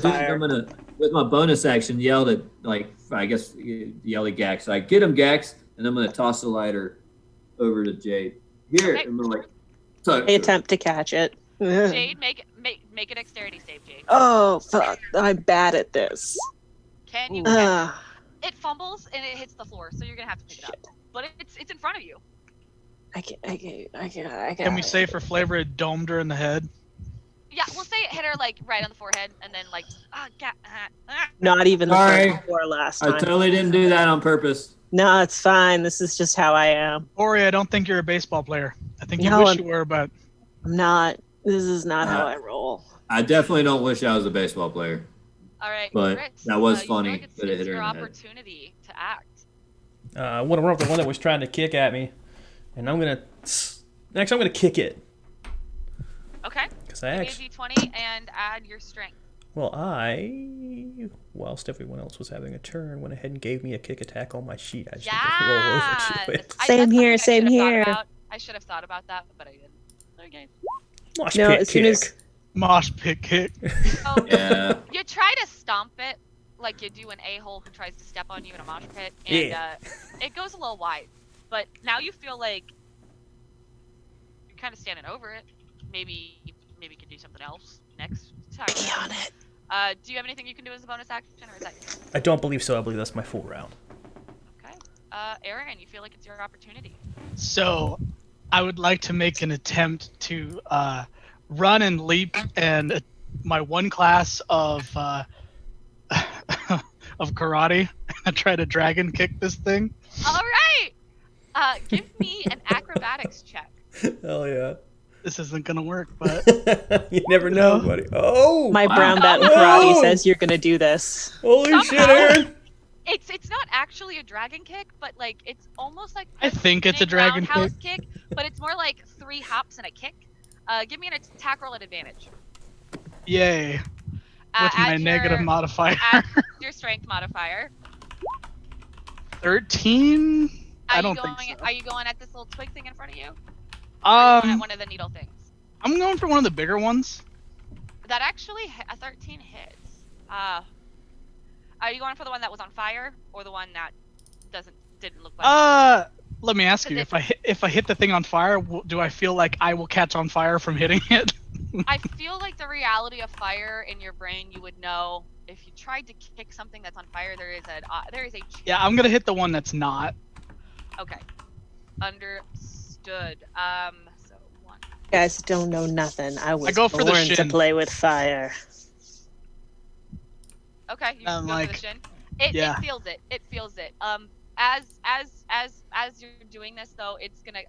do be is on I'm gonna with my bonus action yell at I guess yell at Gax. So I get him Gax, and I'm gonna toss the lighter over to Jade. Here, Okay. I'm gonna tuck I her. attempt to catch it. Jade, make a dexterity save, Jade. Oh, fuck. I'm bad at this. Can you catch it? Ugh. It fumbles and it hits the floor, so you're gonna have to pick it up. But it's in front of you. I can't. Can we say for flavor it domed her in the head? Yeah, we'll say it hit her like right on the forehead, and then like Not even the Sorry. first before last I time. totally didn't do that on purpose. No, it's fine. This is just how I am. Ori, I don't think you're a baseball player. I think you No, wish I'm- you were, but I'm not. This is not how I roll. I definitely don't wish I was a baseball player. All right, But Chris, that was you feel funny like it's that it hit her your in the head. opportunity to act. I want to run up the one that was trying to kick at me, and I'm gonna kick it. Okay. Cause I Give actually, me a d20 and add your strength. whilst everyone else was having a turn, went ahead and gave me a kick attack on my sheet. I just need Yeah. to roll over to it. Same here, same here. I should have thought about that, but I didn't. Okay. Mosh No, pit as soon kick. as- mosh pit kick. So Yeah. you try to stomp it like you do an a-hole who tries to step on you in a mosh pit, and it goes a little wide. But now you feel like you're kind of standing over it. Maybe you can do something else next time. Be on it. Do you have anything you can do as a bonus action, or is that I don't believe so. I believe that's my full round. okay? Aaron, you feel like it's your opportunity. So, I would like to make an attempt to run and leap, and my one class of of karate, and try to dragon kick this thing. All right. Give me an acrobatics check. Hell yeah. This isn't gonna work, but You never know, buddy. Oh! My Wow. brown belt in Oh! karate says you're gonna do this. Holy shit, Somehow- Aaron! It's not actually a dragon kick, but like it's almost like I think it's a dragon roundhouse kick, but it's more like 3 hops and a kick. Give me an attack roll at advantage. yay! With my Add negative your, modifier. add your strength modifier. 13. Are I you don't going, think so. Are you going at this little twig thing in front of you? Or are you going at one of the needle things? I'm going for one of the bigger ones. That actually a 13 hits. Are you going for the one that was on fire, or the one that didn't look like? Let me ask you: Because if I hit the thing on fire, do I feel like I will catch on fire from hitting it? I feel like the reality of fire in your brain, you would know if you tried to kick something that's on fire. There is a chance. Yeah, I'm gonna hit the one that's not. Okay, understood. So 1. You guys don't know nothing. I was go for the born to shin. play with fire. Okay, you I'm go for like, the shin. It yeah. feels it. It feels it. As you're doing this though, it's gonna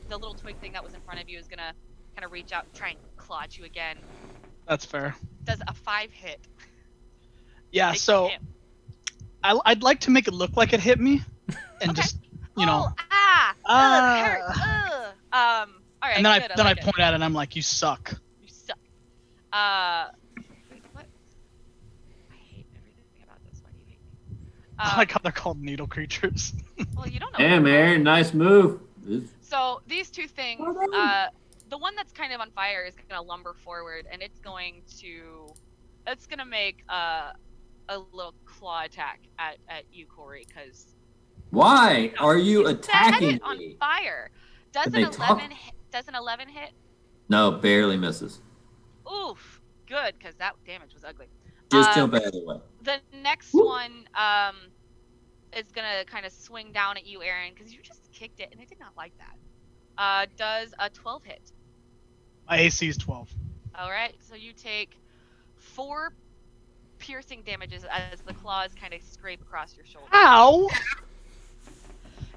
the little twig thing that was in front of you is gonna kind of reach out and try and claw at you again. That's fair. Does a 5 hit? Yeah, Make so it hit. I'd like to make it look like it hit me, and Okay. just you know, It hurts. All right. and then good, I like it. point at it and I'm like, you suck. You suck. Wait, what? I hate everything about this. Why do you hate me? I like how they're called needle creatures. Well, you don't know. Damn, Aaron, nice move. So these 2 things, the one that's kind of on fire is gonna lumber forward, and it's gonna make a little claw attack at you, Corey, because Why are you set attacking it on me? fire. Does Did an they talk? 11 hit? No, barely misses. Oof, good, because that damage was ugly. Just jump out of the way. The next one is gonna kind of swing down at you, Aaron, because you just kicked it, and it did not like that. Does a 12 hit? My AC is 12. All right, so you take 4 piercing damages as the claws kind of scrape across your shoulder. Ow!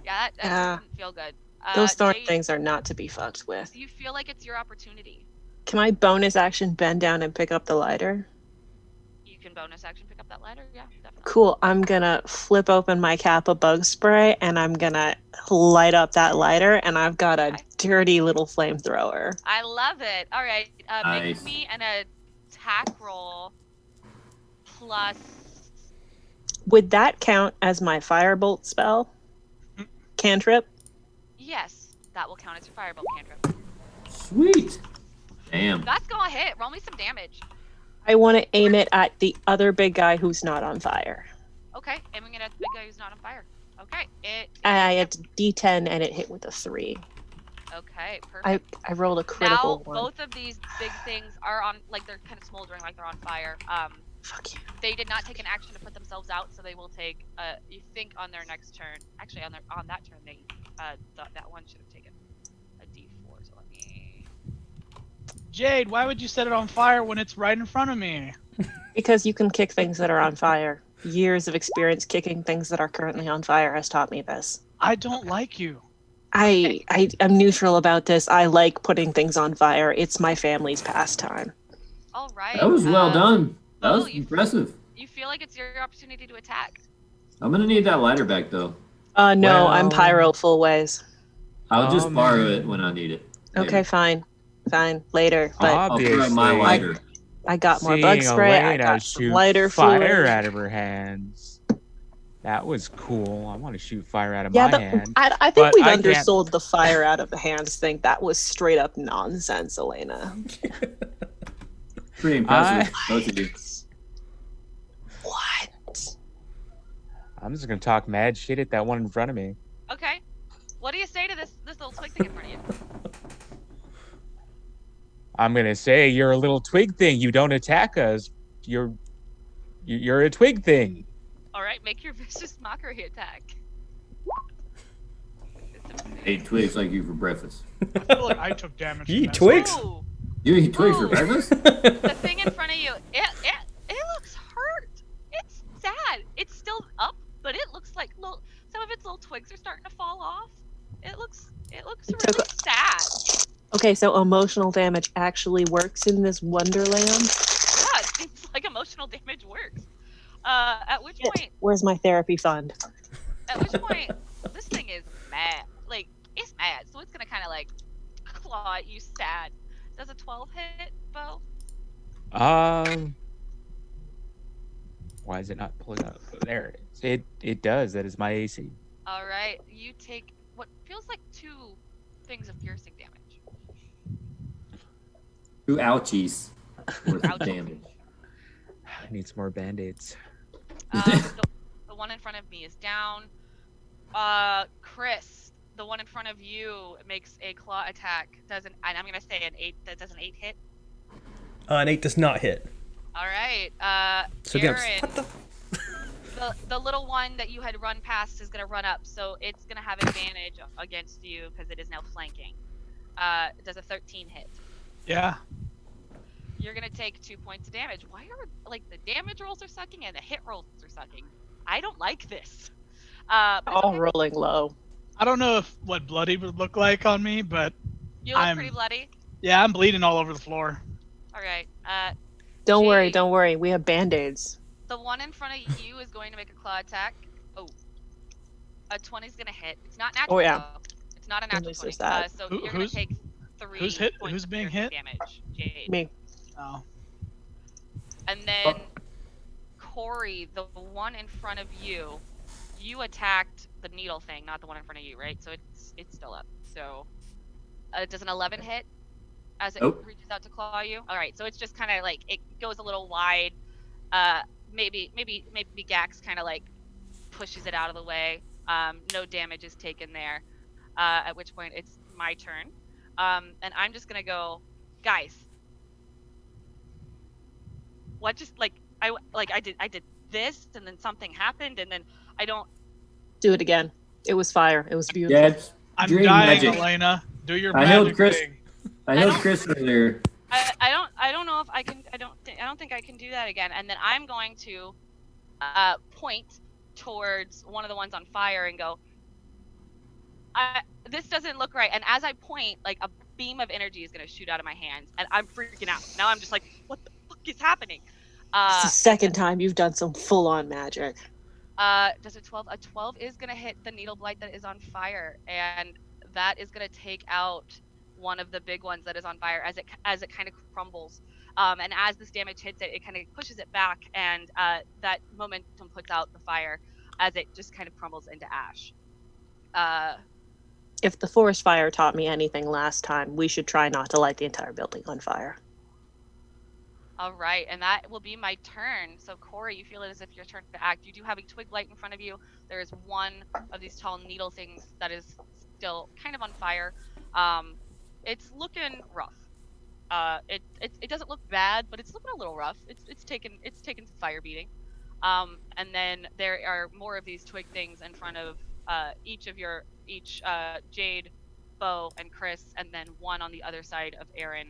Yeah, that didn't feel good. Those thorn Jade, things are not to be fucked with. do you feel like it's your opportunity? Can I bonus action bend down and pick up the lighter? You can bonus action pick up that lighter. Yeah, definitely. Cool. I'm gonna flip open my cap of bug spray and I'm gonna light up that lighter, and I've got a dirty little flamethrower. I love it. All right, make Nice. me an attack roll plus. Would that count as my firebolt spell? Cantrip? Yes, that will count as your firebolt cantrip. Sweet. Damn. That's gonna hit. Roll me some damage. I want to aim it at the other big guy who's not on fire. Okay, aiming it at the big guy who's not on fire. Okay, I had D10 and it hit with a 3. Okay, perfect. I rolled a critical Now one. both of these big things are on, like they're kind of smoldering, like they're on fire. Fuck you. They did not take an action to put themselves out, so they will take. You think on their next turn? Actually, on that turn, they that one should have taken a D4. So let me. Jade, why would you set it on fire when it's right in front of me? Because you can kick things that are on fire. Years of experience kicking things that are currently on fire has taught me this. I don't like you. I'm neutral about this. I like putting things on fire. It's my family's pastime. All right. That was well done. That oh, was impressive. You feel like it's your opportunity to attack. I'm gonna need that lighter back though. No, I'm Well- pyro full ways. I'll just borrow man. it when I need it. Maybe. Okay, fine. Later. But I'll throw out my Obviously. lighter. I got more bug Seeing spray. I Alaina got some shoot lighter fire fluid. out of her hands. That was cool. I want to shoot fire out of Yeah, my hand. I think but we've I can't- undersold the fire out of the hands thing. That was straight up nonsense, Alaina. Pretty impressive, both of you. What? I'm just gonna talk mad shit at that one in front of me. Okay. What do you say to this little twig thing in front of you? I'm gonna say you're a little twig thing. You don't attack us. You're a twig thing. All right, make your vicious mockery attack. Ate twigs like you for breakfast. I feel like I took damage. You from eat that. twigs? Ooh, You eat twigs for Ooh. breakfast? the thing in front of you, it looks hurt. It's sad. It's still up, but it looks like some of its little twigs are starting to fall off. It looks It really took sad. Okay, so emotional damage actually works in this wonderland. Yeah, it seems like emotional damage works. At which Shit. point, Where's my therapy fund? this thing is mad. Like, it's mad, so it's gonna kind of like claw at you sad. Does a 12 hit, Bo? Why is it not pulling up? There it is. It does. That is my AC. All right, you take what feels like 2 things of piercing damage. 2 ouchies worth of Ouch. damage. I need some more band-aids. The one in front of me is down. Chris, the one in front of you makes a claw attack. And I'm gonna say an 8. That does an 8 hit. An 8 does not hit. All right. So again, Aaron, what the? the little one that you had run past is gonna run up, so it's gonna have advantage against you because it is now flanking. It does a 13 hit. Yeah. You're gonna take 2 points of damage. Why are like the damage rolls are sucking and the hit rolls are sucking? I don't like this. But it's All okay. rolling low. I don't know what bloody would look like on me, but You look I'm- pretty bloody. yeah, I'm bleeding all over the floor. All right. Don't worry, Jade. don't worry. We have band-aids. The one in front of you is going to make a claw attack. Oh. A 20 is gonna hit. It's not natural. Oh, yeah. Though. It's not a natural this 20. is that. So Who- you're gonna who's- take 3 who's hit- points who's of being piercing hit? damage. Jade. Me. Oh. And then Corey, the one in front of you, you attacked the needle thing, not the one in front of you, right? So it's still up. So does an 11 hit as it Nope. reaches out to claw you? All right, so it's just kind of like it goes a little wide. Maybe Gax kind of like pushes it out of the way. No damage is taken there. At which point it's my turn, and I'm just gonna go, guys. What just I did this, and then something happened, and then I don't. Do it again. It was fire. It was beautiful. Dad's I'm dream dying, magic. Elena. Do your I held magic Chris- thing. I I know don't- Chris earlier. I don't know if I can. I don't think I can do that again. And then I'm going to point towards one of the ones on fire and go, this doesn't look right. And as I point, like a beam of energy is going to shoot out of my hands, and I'm freaking out. Now I'm just like, what the fuck is happening? It's the second time you've done some full-on magic. Does a 12? A 12 is going to hit the needle blight that is on fire, and that is going to take out one of the big ones that is on fire as it kind of crumbles. And as this damage hits it, it kind of pushes it back, and that momentum puts out the fire as it just kind of crumbles into ash. If the forest fire taught me anything last time, we should try not to light the entire building on fire. All right, and that will be my turn. So, Corey, you feel it as if your turn to act. You do have a twig light in front of you. There is one of these tall needle things that is still kind of on fire. It's looking rough. It doesn't look bad, but it's looking a little rough. It's taken some fire beating. And then there are more of these twig things in front of each Jade, Bo, and Chris, and then one on the other side of Aaron,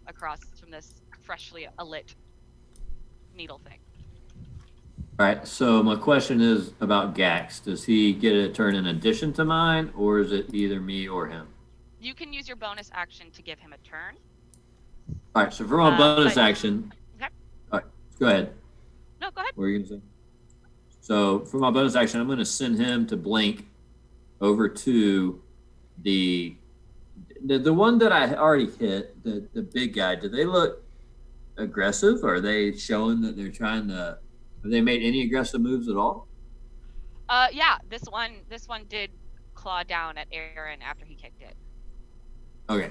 across from this freshly lit needle thing. All right. So my question is about Gax. Does he get a turn in addition to mine, or is it either me or him? You can use your bonus action to give him a turn. All right. So for my bonus action, Okay. all right, go ahead. No, go ahead. What were you gonna say? So for my bonus action, I'm going to send him to blink over to the one that I already hit, the big guy. Do they look aggressive? Are they showing that they're trying to? Have they made any aggressive moves at all? Yeah, this one did claw down at Aaron after he kicked it. Okay.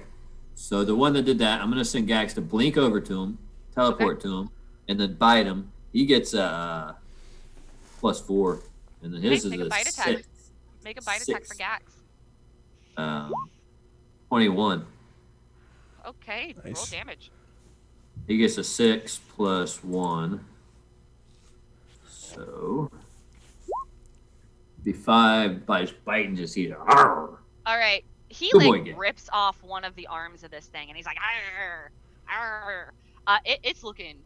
So the one that did that, I'm going to send Gax to blink over to him, teleport to him, and then bite him. He gets a +4, and then his Make is a bite attack. 6. Make a bite attack for Gax. 21. Okay, roll Nice. damage. He gets a 6 + 1. So be 5 by just biting, just eat it. Arr! All right, he Good boy, like Gax. rips off one of the arms of this thing, and he's like, "Arr, arr." It's looking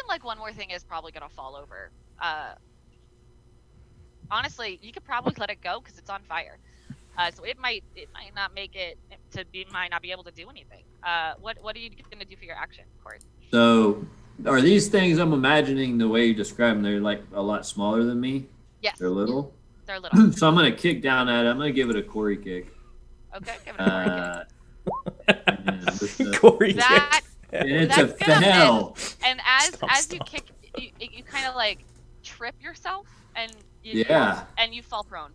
like one more thing is probably gonna fall over. Honestly, you could probably let it go because it's on fire. So it might not make it might not be able to do anything. What are you gonna do for your action, Corey? So are these things, I'm imagining the way you describe them, they're like a lot smaller than me? Yes, They're little? they're little. So I'm going to kick down at it. I'm going to give it a Corey kick. Okay, give it a Corey Corey. kick. That And it's a That's gonna fail. and as you Stop. kick, you kind of like trip yourself and you fall prone.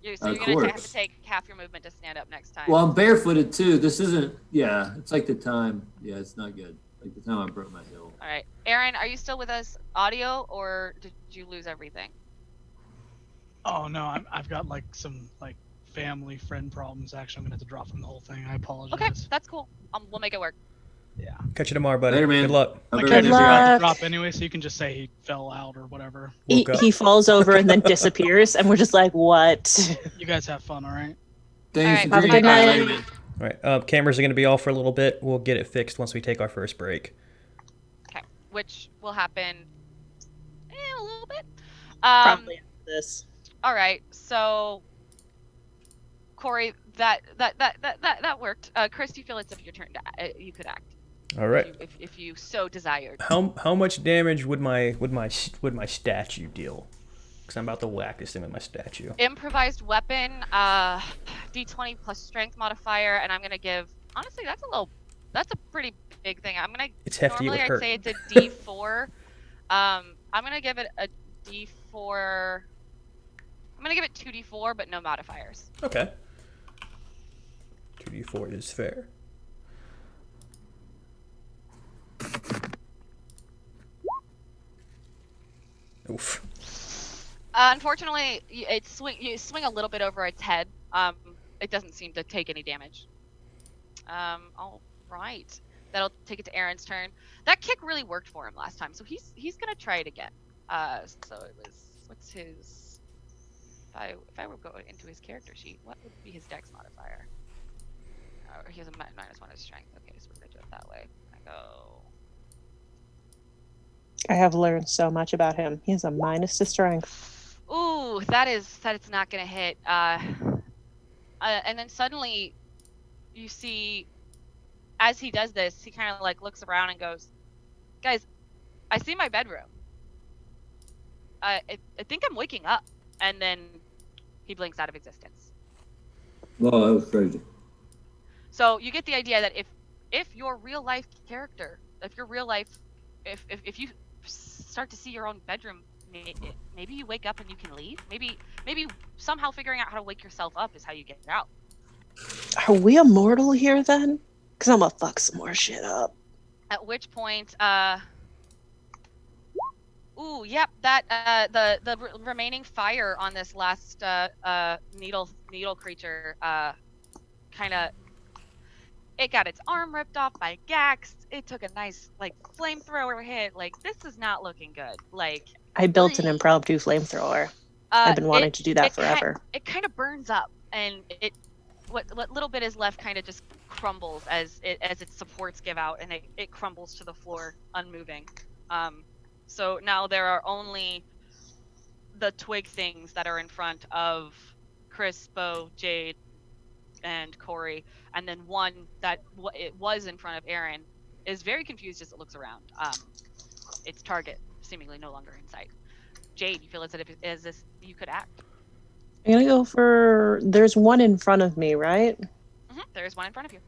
So Of you're gonna have course. to take half your movement to stand up next time. Well, I'm barefooted too. This isn't, it's like the time. Yeah, it's not good. Like the time I broke my heel. All right, Aaron, are you still with us, audio, or did you lose everything? Oh no, I've got like some like family friend problems. Actually, I'm gonna have to drop from the whole thing. I apologize. Okay, that's cool. We'll make it work. Yeah. Catch you tomorrow, buddy. Later, man. Good luck. Hope Like, Good I everybody's just luck. got to drop anyway, so you can just say he fell out or whatever. Woke up. He falls over and then disappears, and we're just like, what? You guys have fun, all right? Thanks All for right. Have a doing good it. night. Later, man. All right. Cameras are going to be off for a little bit. We'll get it fixed once we take our first break. Okay, which will happen in a little bit. Probably after this. All right, so Corey, that worked. Chris, do you feel it's your turn to you could act All right. if you so desired. How much damage would my statue deal? Because I'm about to whack this thing with my statue. Improvised weapon, D20 plus strength modifier, and I'm gonna give. Honestly, that's a pretty big thing. I'm gonna. It's hefty. It Normally, would I'd hurt. say it's a D4. I'm gonna give it a D4. I'm gonna give it 2D4, but no modifiers. Okay. 2d4 is fair. Oof. Unfortunately, you swing a little bit over its head. It doesn't seem to take any damage. All right. That'll take it to Aaron's turn. That kick really worked for him last time, so he's gonna try it again. So it was, what's his? If I were going into his character sheet, what would be his dex modifier? He has a -1 in strength. Okay, so we're gonna do it that way. I go I have learned so much about him. He has a minus to strength. Ooh, that is not gonna hit. And then suddenly, you see, as he does this, he kind of like looks around and goes, "Guys, I see my bedroom. I think I'm waking up." And then he blinks out of existence. Whoa, that was crazy. So you get the idea that if your real life character, if you start to see your own bedroom, maybe you wake up and you can leave. Maybe somehow figuring out how to wake yourself up is how you get out. Are we immortal here then? Because I'm gonna fuck some more shit up. At which point, ooh, yep, that the remaining fire on this last needle creature kind of, it got its arm ripped off by Gax. It took a nice like flamethrower hit. Like, this is not looking good. Like, I built an impromptu flamethrower. I've been wanting to do that forever. It kind of burns up, and what little bit is left kind of just crumbles as its supports give out, and it crumbles to the floor, unmoving. So now there are only the twig things that are in front of Chris, Bo, Jade, and Corey, and then one that it was in front of Aaron is very confused as it looks around. Its target seemingly no longer in sight. Jade, you feel as if you could act. I'm gonna go for. There's one in front of me, right? Mm-hmm. There's one in front of you.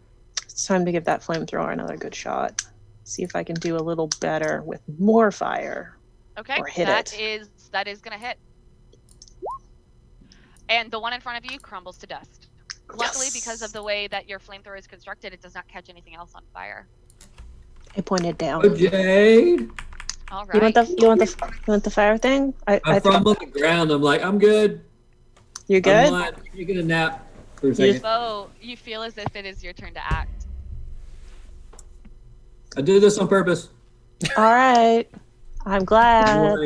It's time to give that flamethrower another good shot. See if I can do a little better with more fire. Okay, or hit that it. is gonna hit. And the one in front of you crumbles to dust. Luckily, Yes. because of the way that your flamethrower is constructed, it does not catch anything else on fire. I pointed down. Oh, Jade. All right. You want the fire thing? I'm from on the ground. I'm like, I'm good. You're good? I'm not taking a nap for a second. Bo, you feel as if it is your turn to act. I did this on purpose. All right. I'm glad.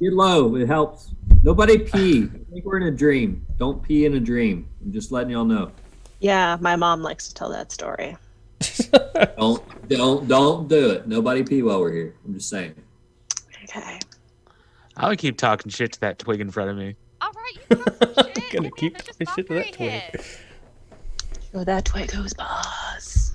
Get low. It helps. Nobody pee. I think we're in a dream. Don't pee in a dream. I'm just letting y'all know. Yeah, my mom likes to tell that story. Don't do it. Nobody pee while we're here. I'm just saying. Okay. I would keep talking shit to that twig in front of me. All right, you talk some shit. Gonna Give me keep a vicious talking shit to that mockery twig. hit. Oh, that twig goes boss.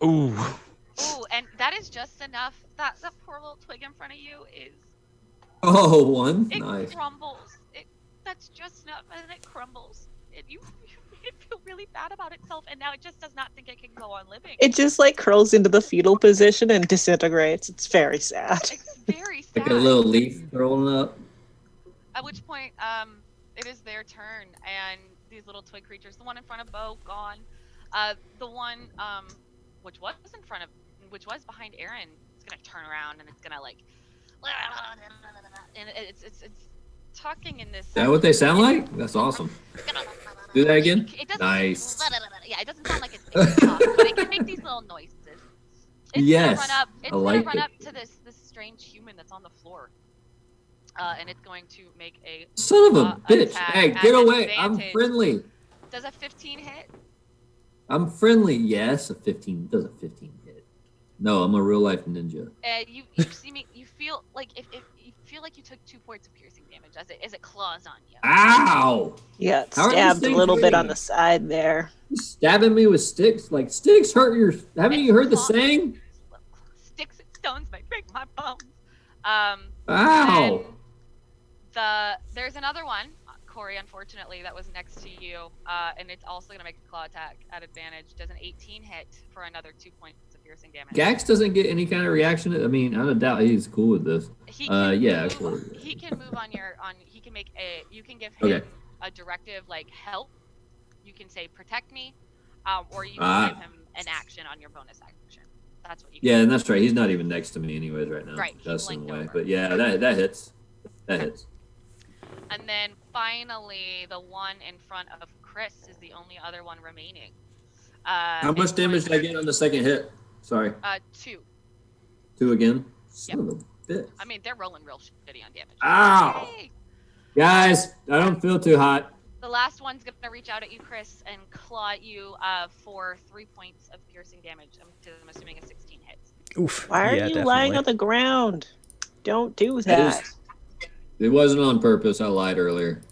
Ooh. Ooh, and that is just enough. That poor little twig in front of you Oh, one. it Nice. crumbles. That's just enough, and it crumbles. And you made it feel really bad about itself, and now it just does not think it can go on living. It just like curls into the fetal position and disintegrates. It's very sad. It's very sad. Like a little leaf rolling up. At which point, it is their turn, and these little twig creatures, the one in front of Bo, gone. The one, which was behind Aaron, is gonna turn around and it's gonna like, and it's talking in this. Is that what they sound like? That's awesome. Do that again? It doesn't, Nice. Yeah, it doesn't sound like it's talk, but it can make these little noises. It's Yes, gonna run up. It's I gonna like run it. up to this strange human that's on the floor, and it's going to make a Son of a bitch. attack Hey, at get away. I'm advantage. friendly. Does a 15 hit? I'm friendly. Yes, a 15. Does a 15 hit? No, I'm a real life ninja. You see me. You feel like if you feel like you took 2 points of piercing damage as it claws on you. Ow! You got How are these stabbed a things little bit doing? on the side there. You stabbing me with sticks? Like, sticks hurt your... Haven't you heard the saying? Sticks and stones might break my bones. Ow! There's another one, Corey, unfortunately, that was next to you, and it's also gonna make a claw attack at advantage. Does an 18 hit for another 2 points of piercing damage. Gax doesn't get any kind of reaction. I mean, I don't doubt he's cool with this. He can yeah, move, sure. He can move he can make you can give him Okay. a directive like help. You can say protect me, or you can give him an action on your bonus action. That's what you can Yeah, do. and that's right. He's not even next to me anyways right now. Right, he's That's in linked the way. over. But yeah, that hits. That hits. And then finally, the one in front of Chris is the only other one remaining. How much damage did I get on the second hit? Sorry. 2. 2 again? Son of a bitch. I mean, they're rolling real shitty on damage. Ow! Yay! Guys, I don't feel too hot. The last one's gonna reach out at you, Chris, and claw at you for 3 points of piercing damage. I'm assuming a 16 hits. Oof. Why are yeah, you definitely. lying on the ground? Don't do that. It wasn't on purpose. I lied earlier.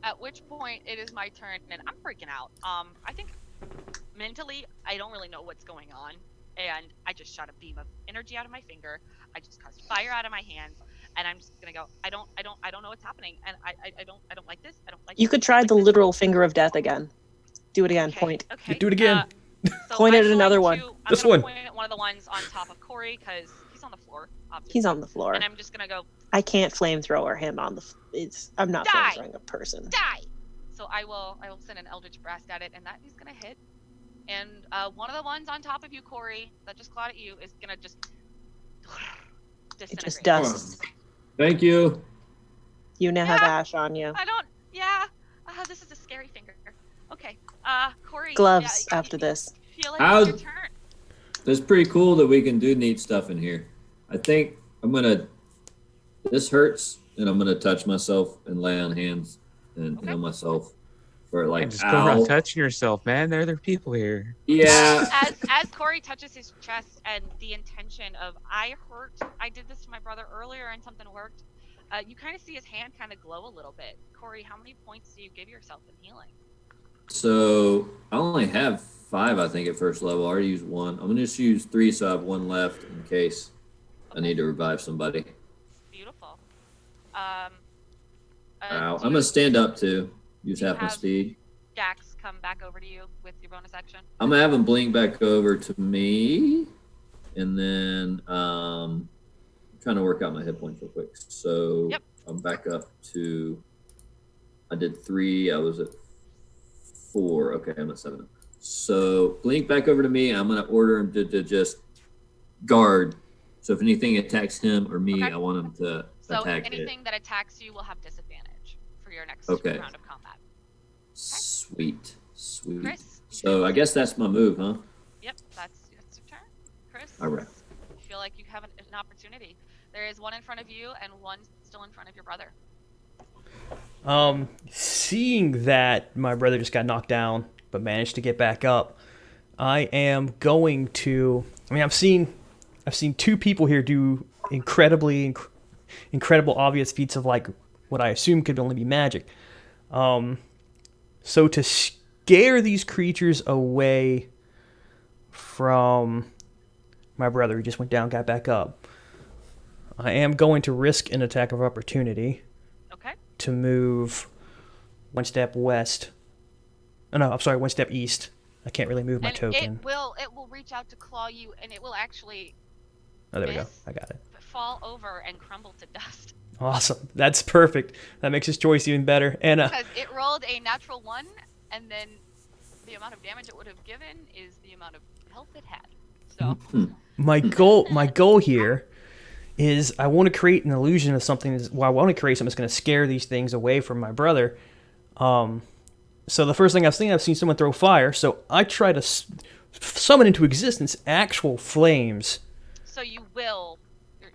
At which point it is my turn, and I'm freaking out. I think mentally I don't really know what's going on, and I just shot a beam of energy out of my finger. I just caused fire out of my hands, and I'm just gonna go. I don't know what's happening, and I don't like this. I don't like. You could try the literal finger of death again. Do it again. Okay, Point. Okay. Do it again. So Point I'm at another going one. to- I'm This gonna one. Point at one of the ones on top of Corey because he's on the floor. Obviously. He's on the floor. And I'm just gonna go I can't flamethrower him on the. I'm not Die. flamethrowing a person. die. So I will send an Eldritch Blast at it, and that is gonna hit. And one of the ones on top of you, Corey, that just clawed at you, is gonna just It disintegrate. just dust. Thank you. You now have Yeah. ash on you. I don't. Yeah. This is a scary finger. Okay. Corey. Gloves yeah, after this. Feel like How's- it's your turn. It's pretty cool that we can do neat stuff in here. I think I'm gonna. This hurts, and I'm gonna touch myself and lay on hands and Okay. heal myself. For like, And just go around ow. touching yourself, man. There are other people here. Yeah. As Corey touches his chest, and the intention of I did this to my brother earlier, and something worked. You kind of see his hand kind of glow a little bit. Corey, how many points do you give yourself in healing? So I only have 5, I think, at first level. I already used 1. I'm gonna just use 3, so I have 1 left in case I need to revive somebody. Beautiful. Ow. Do I'm gonna stand up too. Use do you half my have- speed. Jax come back over to you with your bonus action. I'm gonna have him blink back over to me, and then I'm trying to work out my hit points real quick. So Yep. I'm back up to. I did 3. I was at 4. Okay, I'm at 7. So blink back over to me. I'm gonna order him to just guard. So if anything attacks him or me, Okay. I want him to So attack anything that attacks you will have disadvantage for your next Okay. round of combat. it. Sweet. Chris. So I guess that's my move, huh? Yep, that's your turn. Chris. All right. You feel like you have an opportunity. There is one in front of you and one still in front of your brother. Seeing that my brother just got knocked down but managed to get back up, I am going to. I mean, I've seen 2 people here do incredible, obvious feats of like what I assume could only be magic. So to scare these creatures away from my brother, who just went down, got back up, I am going to risk an attack of opportunity Okay. to move 1 step west. Oh, no, I'm sorry, 1 step east. I can't really move my And token. it will reach out to claw you, and it will actually Oh, there we go. miss. I got it. fall over and crumble to dust. Awesome. That's perfect. That makes his choice even better. And Because it rolled a natural 1, and then the amount of damage it would have given is the amount of health it had. So my goal here is I want to create an illusion of something. I want to create something that's going to scare these things away from my brother. So the first thing I've seen someone throw fire. So I try to summon into existence actual flames. so you will.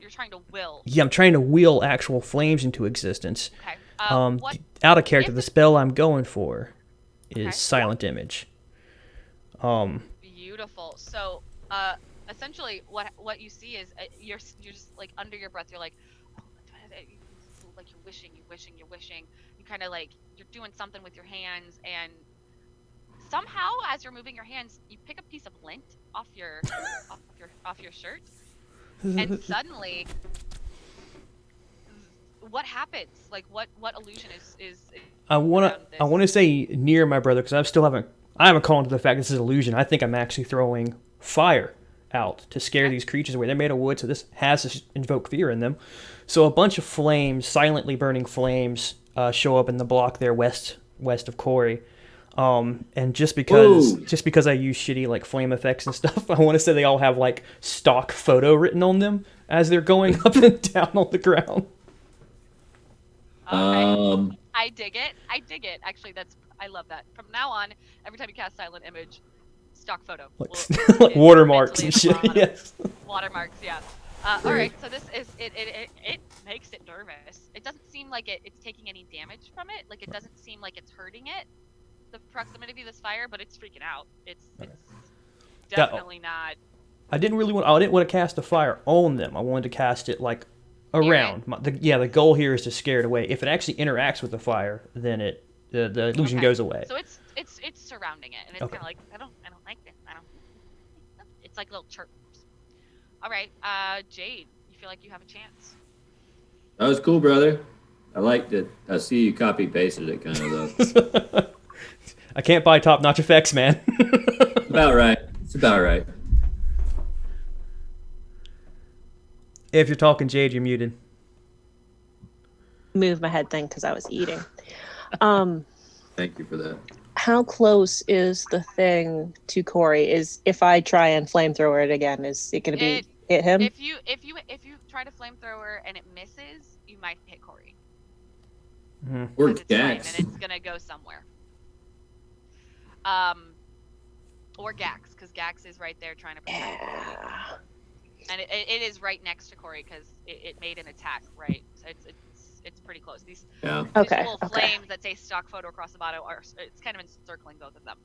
You're trying to will. Yeah, I'm trying to will actual flames into existence. Okay. What? Out of character, if the it- spell I'm going for is Okay. Silent Image. Beautiful. So, essentially, what you see is you're just like under your breath. You're like, oh, like you're wishing. You kind of like you're doing something with your hands, and somehow, as you're moving your hands, you pick a piece of lint off your off your shirt, and suddenly, what happens? Like, what illusion is I want around to say near my brother because I haven't called into the fact this is illusion. I think I'm actually throwing fire out to scare these creatures away. They're made of wood, so this has to invoke fear in them. So a bunch of flames, silently burning flames, show up in the block there west of Corey. And just because I use shitty like flame effects and stuff, I want to say they all have like stock photo written on them as they're going up and down on the ground. Okay. I dig it. Actually, I love that. From now on, every time you cast Silent Image, stock photo. Like, will- like watermarks and mentally shit. at the bottom. Yes. Watermarks, yeah. All right, so this is it makes it nervous. It doesn't seem seem like it's taking any damage from it. Like, it doesn't seem like it's hurting it, the proximity of this fire, but it's freaking out. It's definitely not. I didn't want to cast a fire on them. I wanted to cast it like around. The goal here is to scare it away. If it actually interacts with the fire, then the illusion goes away. So it's surrounding it, and it's kind of like, I don't like this. It's like little chirps. All right, Jade, you feel like you have a chance? That was cool, brother. I liked it. I see you copy pasted it kind of though. I can't buy top-notch effects, man. About right. It's about right. If you're talking, Jade, you're muted. Move my head thing because I was eating. Thank you for that. How close is the thing to Corey? Is if I try and flamethrower it again, is it going to be hit him? If you try to flamethrower and it misses, you might hit Corey. Or It's Jax. flame and it's gonna go somewhere. Or Gax, because Gax is right there trying to protect Corey. And it is right next to Corey because it made an attack, right? So it's pretty close. These little flames that say stock photo across the bottom it's kind of encircling both of them.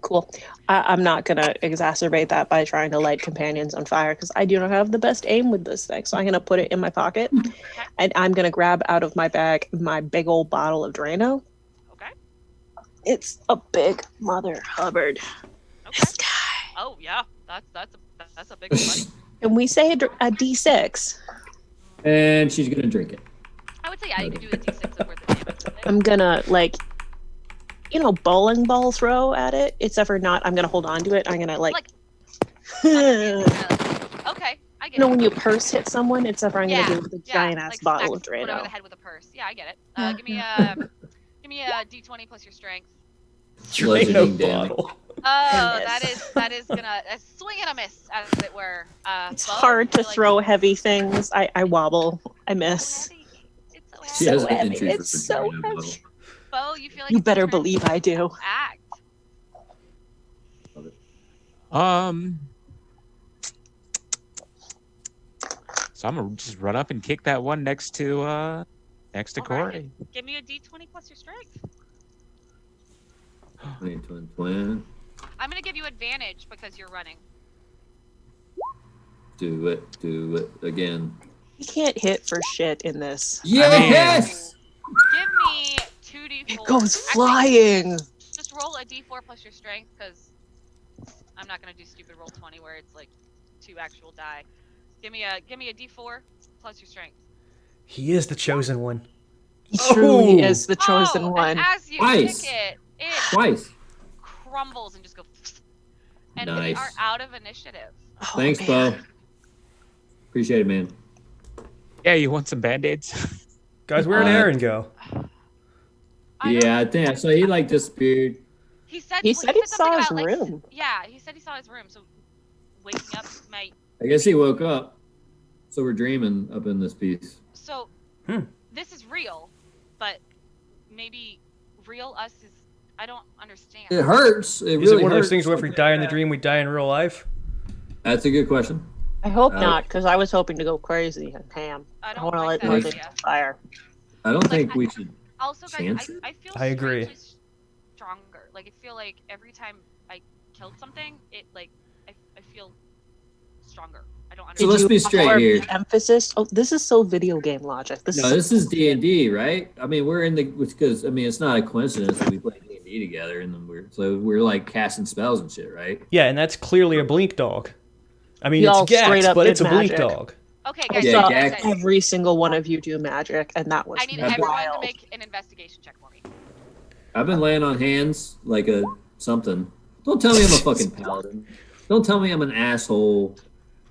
Cool. I'm not going to exacerbate that by trying to light companions on fire because I do not have the best aim with this thing. So I'm going to put it in my pocket and I'm going to grab out of my bag my big old bottle of Drano. Okay. It's a big mother Hubbard. Okay. This guy. Oh yeah, that's a big one, buddy. And we say a D6. And she's gonna drink it. I would say you can do the D6 worth of damage with it. I'm gonna bowling ball throw at it. Except for not. I'm gonna hold on to it. I'm gonna okay, I get it. when you purse hit someone, except for I'm gonna do it with a giant ass bottle of Smack someone over Drano. the head with a purse. Yeah, I get it. Give me a D20 plus your strength. Bludgeoning damage. Oh, that is gonna a swing and a miss, as it were. It's Bo, hard to you throw heavy things. I wobble. I miss. It's so She heavy. has So an heavy. entry It's for so Drano heavy. bottle. Bo, you feel like You it's better your turn believe to I do. act. So I'm gonna just run up and kick that one next to All Corey. right. Give me a D20 plus your strength. Twin. I'm gonna give you advantage because you're running. Do it again. You can't hit for shit in this. Yes! Give me 2d4. It goes Actually, flying. just roll a d4 plus your strength because I'm not gonna do stupid roll 20 where it's like 2 actual die. Give me a d4 plus your strength. He is the chosen one. He truly Oh. is the chosen and one. as you Twice. kick it Twice. crumbles and just go. And we Nice. are out of initiative. Oh, Thanks, man. Bo. Appreciate it, man. Yeah, you want some band-aids? Guys, where'd Aaron go? Yeah, I think so. He disappeared. He said He something saw his about, room. Yeah, he said he saw his room. So waking up might. I guess he woke up. So we're dreaming up in this piece. So this is real, but maybe real us is. I don't understand. It hurts. It Is really it one of those hurts. things where if we die in the dream, we die in real life? That's a good question. I hope not, because I was hoping to go crazy and ham. I I don't want to like light that my idea. fire. I don't think we should. Also, guys, Chance it? I feel I agree. strangely stronger. Like, I feel like every time I killed something, it I feel stronger. I don't So understand. let's be straight here. Emphasis. Oh, this is so video game logic. No, this is D&D, right? I mean, we're in the because I mean it's not a coincidence that we play D&D together, and then we're like casting spells and shit, right? Yeah, and that's clearly a blink dog. I mean, Y'all it's Gax, straight up but did it's a blink magic. dog. Okay, I guys, Yeah, saw guys, Gax- guys, every single one of you do magic, and that was I need I've been- everyone to wild. make an investigation check for me. I've been laying on hands like a something. Don't tell me I'm a fucking paladin. Don't tell me I'm an asshole.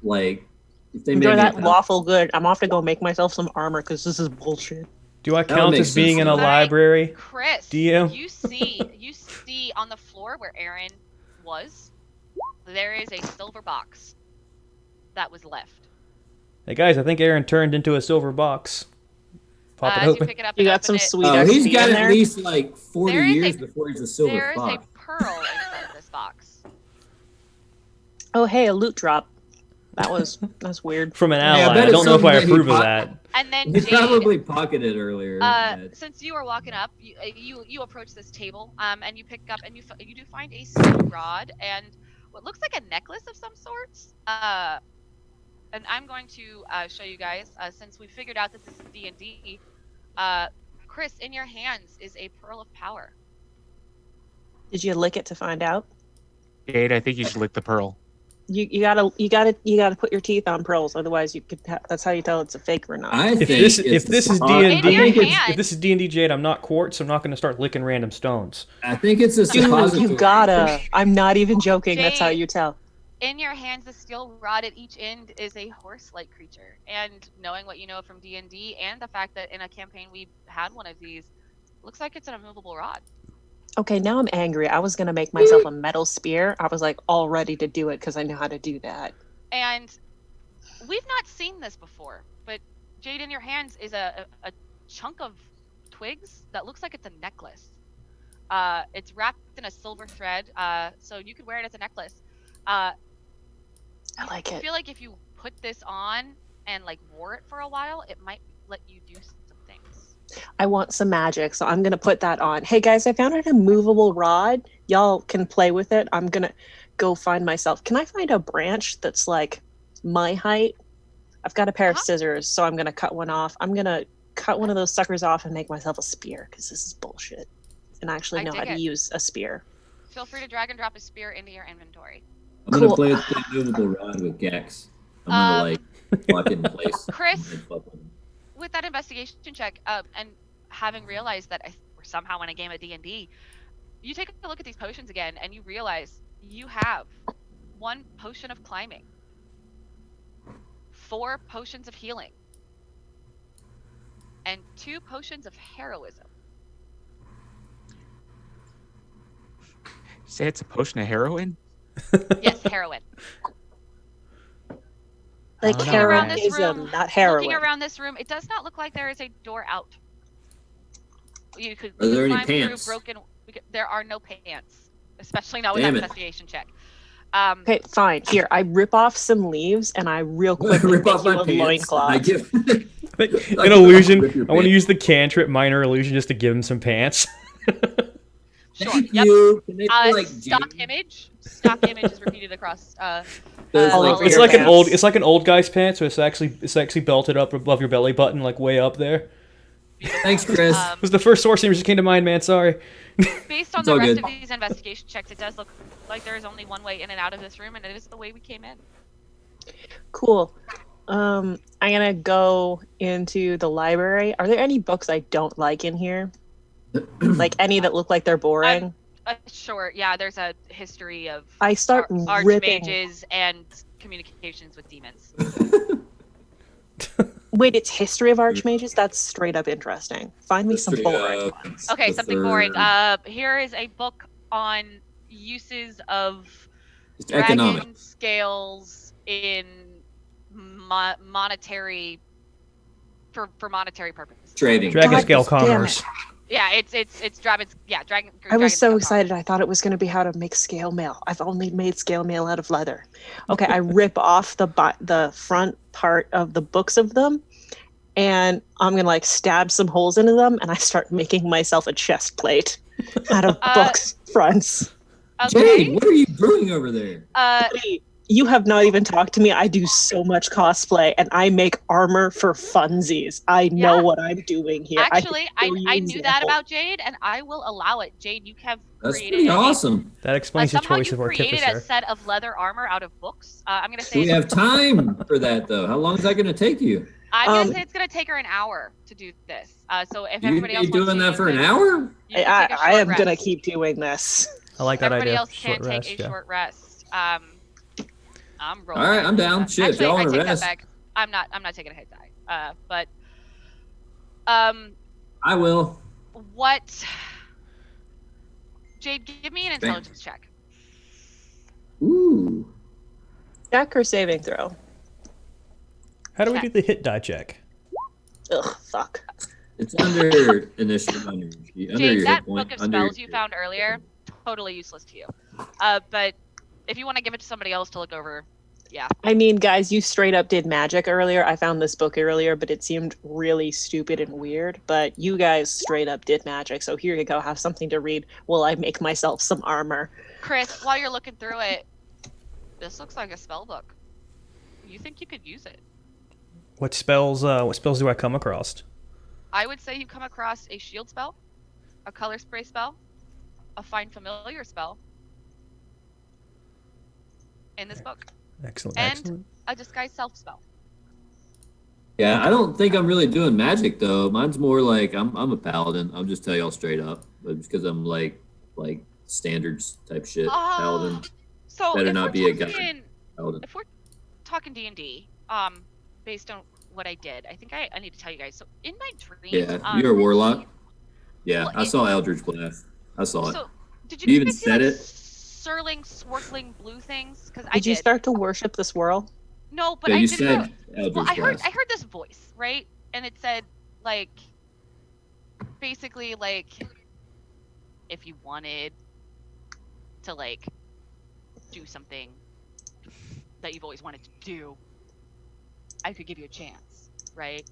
Like if they made Enjoy me that a paladin. lawful good. I'm off to go make myself some armor because this is bullshit. Do I That would count make as being sense. in a Alright. library? Chris, DM? you see on the floor where Aaron was, there is a silver box that was left. Hey guys, I think Aaron turned into a silver box. Pop it As you open. pick it up, You and got open some it, sweet Oh, he's XP got in at there. least like 40 There is years a- before he's a silver there is a fox. pearl inside of this box. Oh, hey, a loot drop. That's weird. From an I ally. bet I it's don't know if I something that he approve of bought- that. And then You Jade, probably pocketed earlier. but- since you are walking up, you approach this table, and you pick up and you do find a steel rod and what looks like a necklace of some sort. And I'm going to show you guys, since we figured out that this is D&D. Chris, in your hands is a pearl of power. Did you lick it to find out? Jade, I think you should lick the pearl. You gotta put your teeth on pearls, otherwise you could. That's how you tell it's a fake or not. If this is D&D, Jade, I'm not quartz. So I'm not going to start licking random stones. I think it's a Dude, suppository. you gotta. I'm not even joking. That's how Jade. you tell. In your hands, the steel rod at each end is a horse-like creature. And knowing what you know from D&D and the fact that in a campaign we had one of these, looks like it's an immovable rod. Okay, now I'm angry. I was gonna make myself a metal spear. I was like all ready to do it because I know how to do that. And we've not seen this before, but Jade, in your hands is a chunk of twigs that looks like it's a necklace. It's wrapped in a silver thread, so you could wear it as a necklace. I like I it. feel like if you put this on and like wore it for a while, it might let you do some things. I want some magic, so I'm gonna put that on. Hey guys, I found an immovable rod. Y'all can play with it. I'm gonna go find myself. Can I find a branch that's like my height? I've got a pair of scissors, so I'm gonna cut one off. I'm gonna cut one of those suckers off and make myself a spear because this is bullshit. And I actually I know how dig to it. use a spear. Feel free to drag and drop a spear into your inventory. I'm gonna Cool. play with the immovable rod with Gex. I'm gonna like lock it in place. Chris? and fuck with him. With that investigation check, and having realized that we're somehow in a game of D&D, you take a look at these potions again, and you realize you have 1 potion of climbing, 4 potions of healing, and 2 potions of heroism. Say it's a potion of heroin? Yes, heroin. Like Looking around this heroism, room- not heroin. Looking around this room, it does not look like there is a door out. You could Are there any climb through pants? broken. There are no pants, especially not with Damn that it. investigation check. Okay, fine. Here, I rip off some leaves and I real quickly Rip make off you my a pants. I loincloth. give. An illusion. Rip your I want to pants. use the cantrip minor illusion just to give him some pants. Sure. Thank Yep. you. Can they be like Stock Jane? image. Stock image is repeated across. There's all like over It's your like an pants. old. It's like an old guy's pants, so it's actually belted up above your belly button, like way up there. Thanks, Chris. It was the first source image that came to mind, man. Sorry. Based on It's the all rest good. of these investigation checks, it does look like there is only one way in and out of this room, and it is the way we came in. Cool. I'm gonna go into the library. Are there any books I don't like in here? Like any that look like they're boring? Sure. Yeah. There's a history of I start ripping. archmages and communications with demons. Wait, it's history of archmages? That's straight up interesting. Find me some Straight boring up. ones. Okay, The something boring. third. Here is a book on uses of It's dragon economic. scales in monetary for monetary purposes. Trading. Dragon God scale damn it. commerce. Yeah, it's dragon. Yeah, dragon. I was so scale excited. I thought it was going to be how to make scale mail. I've only made scale mail out of leather. Okay, I rip off the front part of the books of them, and I'm going to like stab some holes into them, and I start making myself a chest plate out of books fronts. Okay. Jade, what are you doing over there? Buddy, you have not even talked to me. I do so much cosplay, and I make armor for funsies. I know Yeah. what I'm doing here. Actually, I show you knew that examples. about Jade, and I will allow it. Jade, you have That's created pretty a- awesome. That explains the somehow choice you of created a artificer. set of leather armor out of books. I'm gonna Do say we have time for that though? How long is that going to take you? I'm gonna Um, say it's gonna take her an hour to do this. So if You everybody else be wants doing to that use for an it, hour? you can take a I short am going to rest. keep doing this. I like that Everybody idea. else can Short take rest, a yeah. short rest. I'm rolling. All right, I'm down. Actually, Shit, if y'all I want to take rest, that back. I'm not taking a hit die. But I will. what? Jade, give me an intelligence check. Ooh. Check or saving throw? How do we do the hit die check? Ugh, fuck. It's under initiative under Jade, your that hit point. book of under spells you your- found earlier, totally useless to you. But if you want to give it to somebody else to look over, Yeah. I mean, guys, you straight up did magic earlier. I found this book earlier, but it seemed really stupid and weird. But you guys straight up did magic. So here you go. Have something to read while I make myself some armor. Chris, while you're looking through it, this looks like a spell book. You think you could use it? What spells do I come across? I would say you come across a shield spell, a color spray spell, a find familiar spell in this book, Excellent. and Excellent. a disguise self spell. Yeah, I don't think I'm really doing magic though. Mine's more like I'm a paladin. I'll just tell y'all straight up, but because I'm like standards type shit. Paladin. So Better if not we're be a talking- guy. Paladin. If we're talking D&D, based on what I did, I think I need to tell you guys. So in my dreams, Yeah, you're a warlock. Yeah, well, I saw Eldritch Blast. I saw it. So did You you even guys see, said like, it? Swirling, sparkling blue things? Because I Did did. you start to worship the swirl? No, but Yeah, I you did. said Eldritch Well, I heard Blast. this voice, right? And it said like, basically like, if you wanted to like do something that you've always wanted to do, I could give you a chance, right?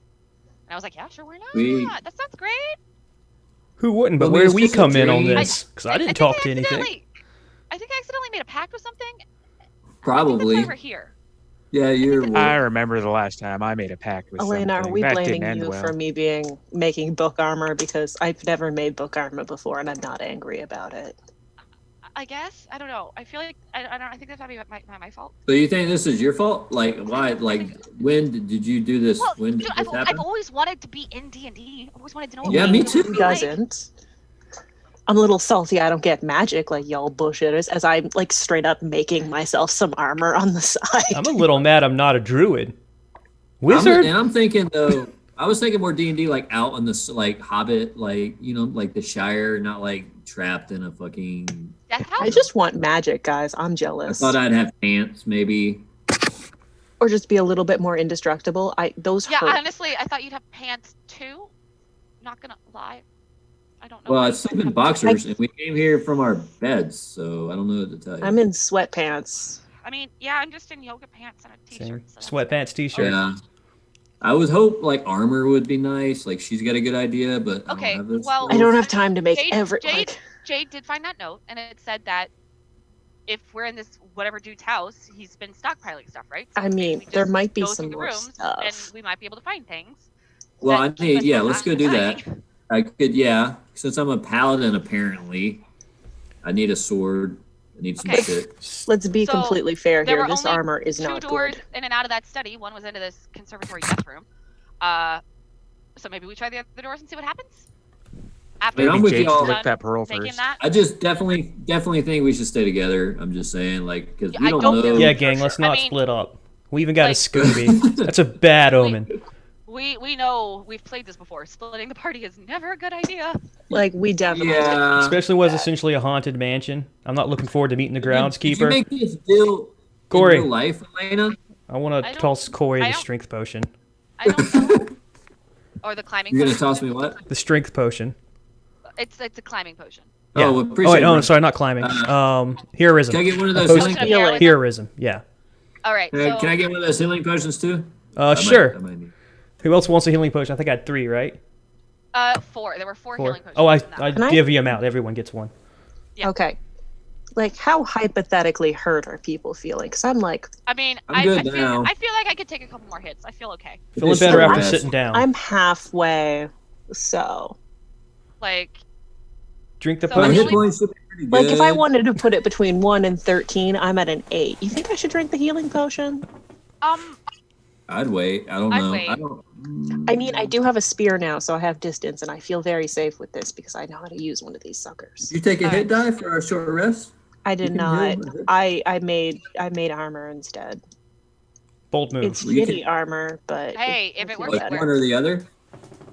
And I was like, yeah, sure, why not? We- That sounds great. Who wouldn't? But Well, where it's do we just a come in on dream. this? Because I didn't think talk to anything. I think I accidentally made a pact with something. I think Probably. that's why we're here. Yeah, you're. I remember the last time I made a pact with Elena, are something. we That blaming didn't end you well. for me making book armor? Because I've never made book armor before and I'm not angry about it. I guess I don't know. I feel like I don't. I think that's probably my fault. So you think this is your fault? Like why? Like when did you do this? Well, When did dude, this I've happen? always wanted to be in D&D. I've always wanted to know. What Yeah, D&D me would too. be Who like. doesn't? I'm a little salty I don't get magic like y'all bullshitters, as I'm like straight up making myself some armor on the side. I'm a little mad I'm not a druid. Wizard? I'm thinking though. I was thinking more D&D like out in the like Hobbit, like like the Shire, not like trapped in a fucking. Death House? I just want magic, guys. I'm I jealous. thought I'd have pants, maybe. Or just be a little bit more indestructible. Those Yeah, hurt. honestly, I thought you'd have pants too. Not gonna lie. I don't know. Well, why I you sleep don't in have- boxers, and we came here from our beds, so I don't know what to tell you. I'm in sweatpants. I mean, yeah, I'm just in yoga pants and a Same. t-shirt. So that's Sweatpants, t-shirt. Yeah. I would hope like armor would be nice. Like she's got a good idea, but I Okay, don't have those well- I don't have time to make Jade- Jade did find that note, and it said that if we're in this whatever dude's house, he's been stockpiling stuff, right? So I maybe mean, we there just might be go some through the more rooms, stuff. and we might be able to find things. Well, that I keep need us yeah. from Let's go do that. dying. I could yeah. Since I'm a paladin, apparently, I need a sword. I need some Okay. shit. Let's be So, completely fair there here. were This only armor is Two not doors good. in and out of that study. One was into this conservatory death room. So maybe we try the other doors and see what happens. After I'm Maybe with Jade y'all. should lick that pearl making first. that. I just definitely think we should stay together. I'm just saying, like, because Yeah, we I don't don't know. think- Yeah, gang, let's I not mean, split up. We even got a like- Scooby. That's a bad omen. We know we've played this before. Splitting the party is never a good idea. Like, we definitely. Yeah. Especially was essentially a haunted mansion. I'm not looking forward to meeting the Did you groundskeeper. make this deal Corey. in real life, Elena? I want I to don't- toss Corey I the don't- strength potion. I don't know. Or the climbing. You're gonna potion. toss me what? The strength potion. It's a climbing potion. Yeah. Oh, Oh, appreciate wait, no, it. sorry, not climbing. Heroism. Can I get one of those Potion- healing? Healing. Heroism, yeah. All right. Can So I get one of those healing potions too? I Sure. might need- Who else wants a healing potion? I think I had 3, right? 4. There were 4 4. healing potions. Oh, I in that. Can I- divvy them out. Everyone gets one. Yeah. Okay. Like, how hypothetically hurt are people feeling? Because I'm like, I mean, I'm good now. I feel like I could take a couple more hits. I feel okay. Feeling It's better so after bad. sitting down. I'm halfway. So, Like, Drink the So My I'm hit potion. really- points should be pretty like, if I good. wanted to put it between 1 and 13, I'm at an 8. You think I should drink the healing potion? I'd wait. I don't I'd know. wait. I don't. I mean, I do have a spear now, so I have distance, and I feel very safe with this because I know how to use one of these suckers. Did you take a hit Alright. die for our short rest? I did You can not. heal with it. I made armor instead. Bold move. It's Well, you shitty armor, but Hey, I if it feel works, Like it better. one or the other?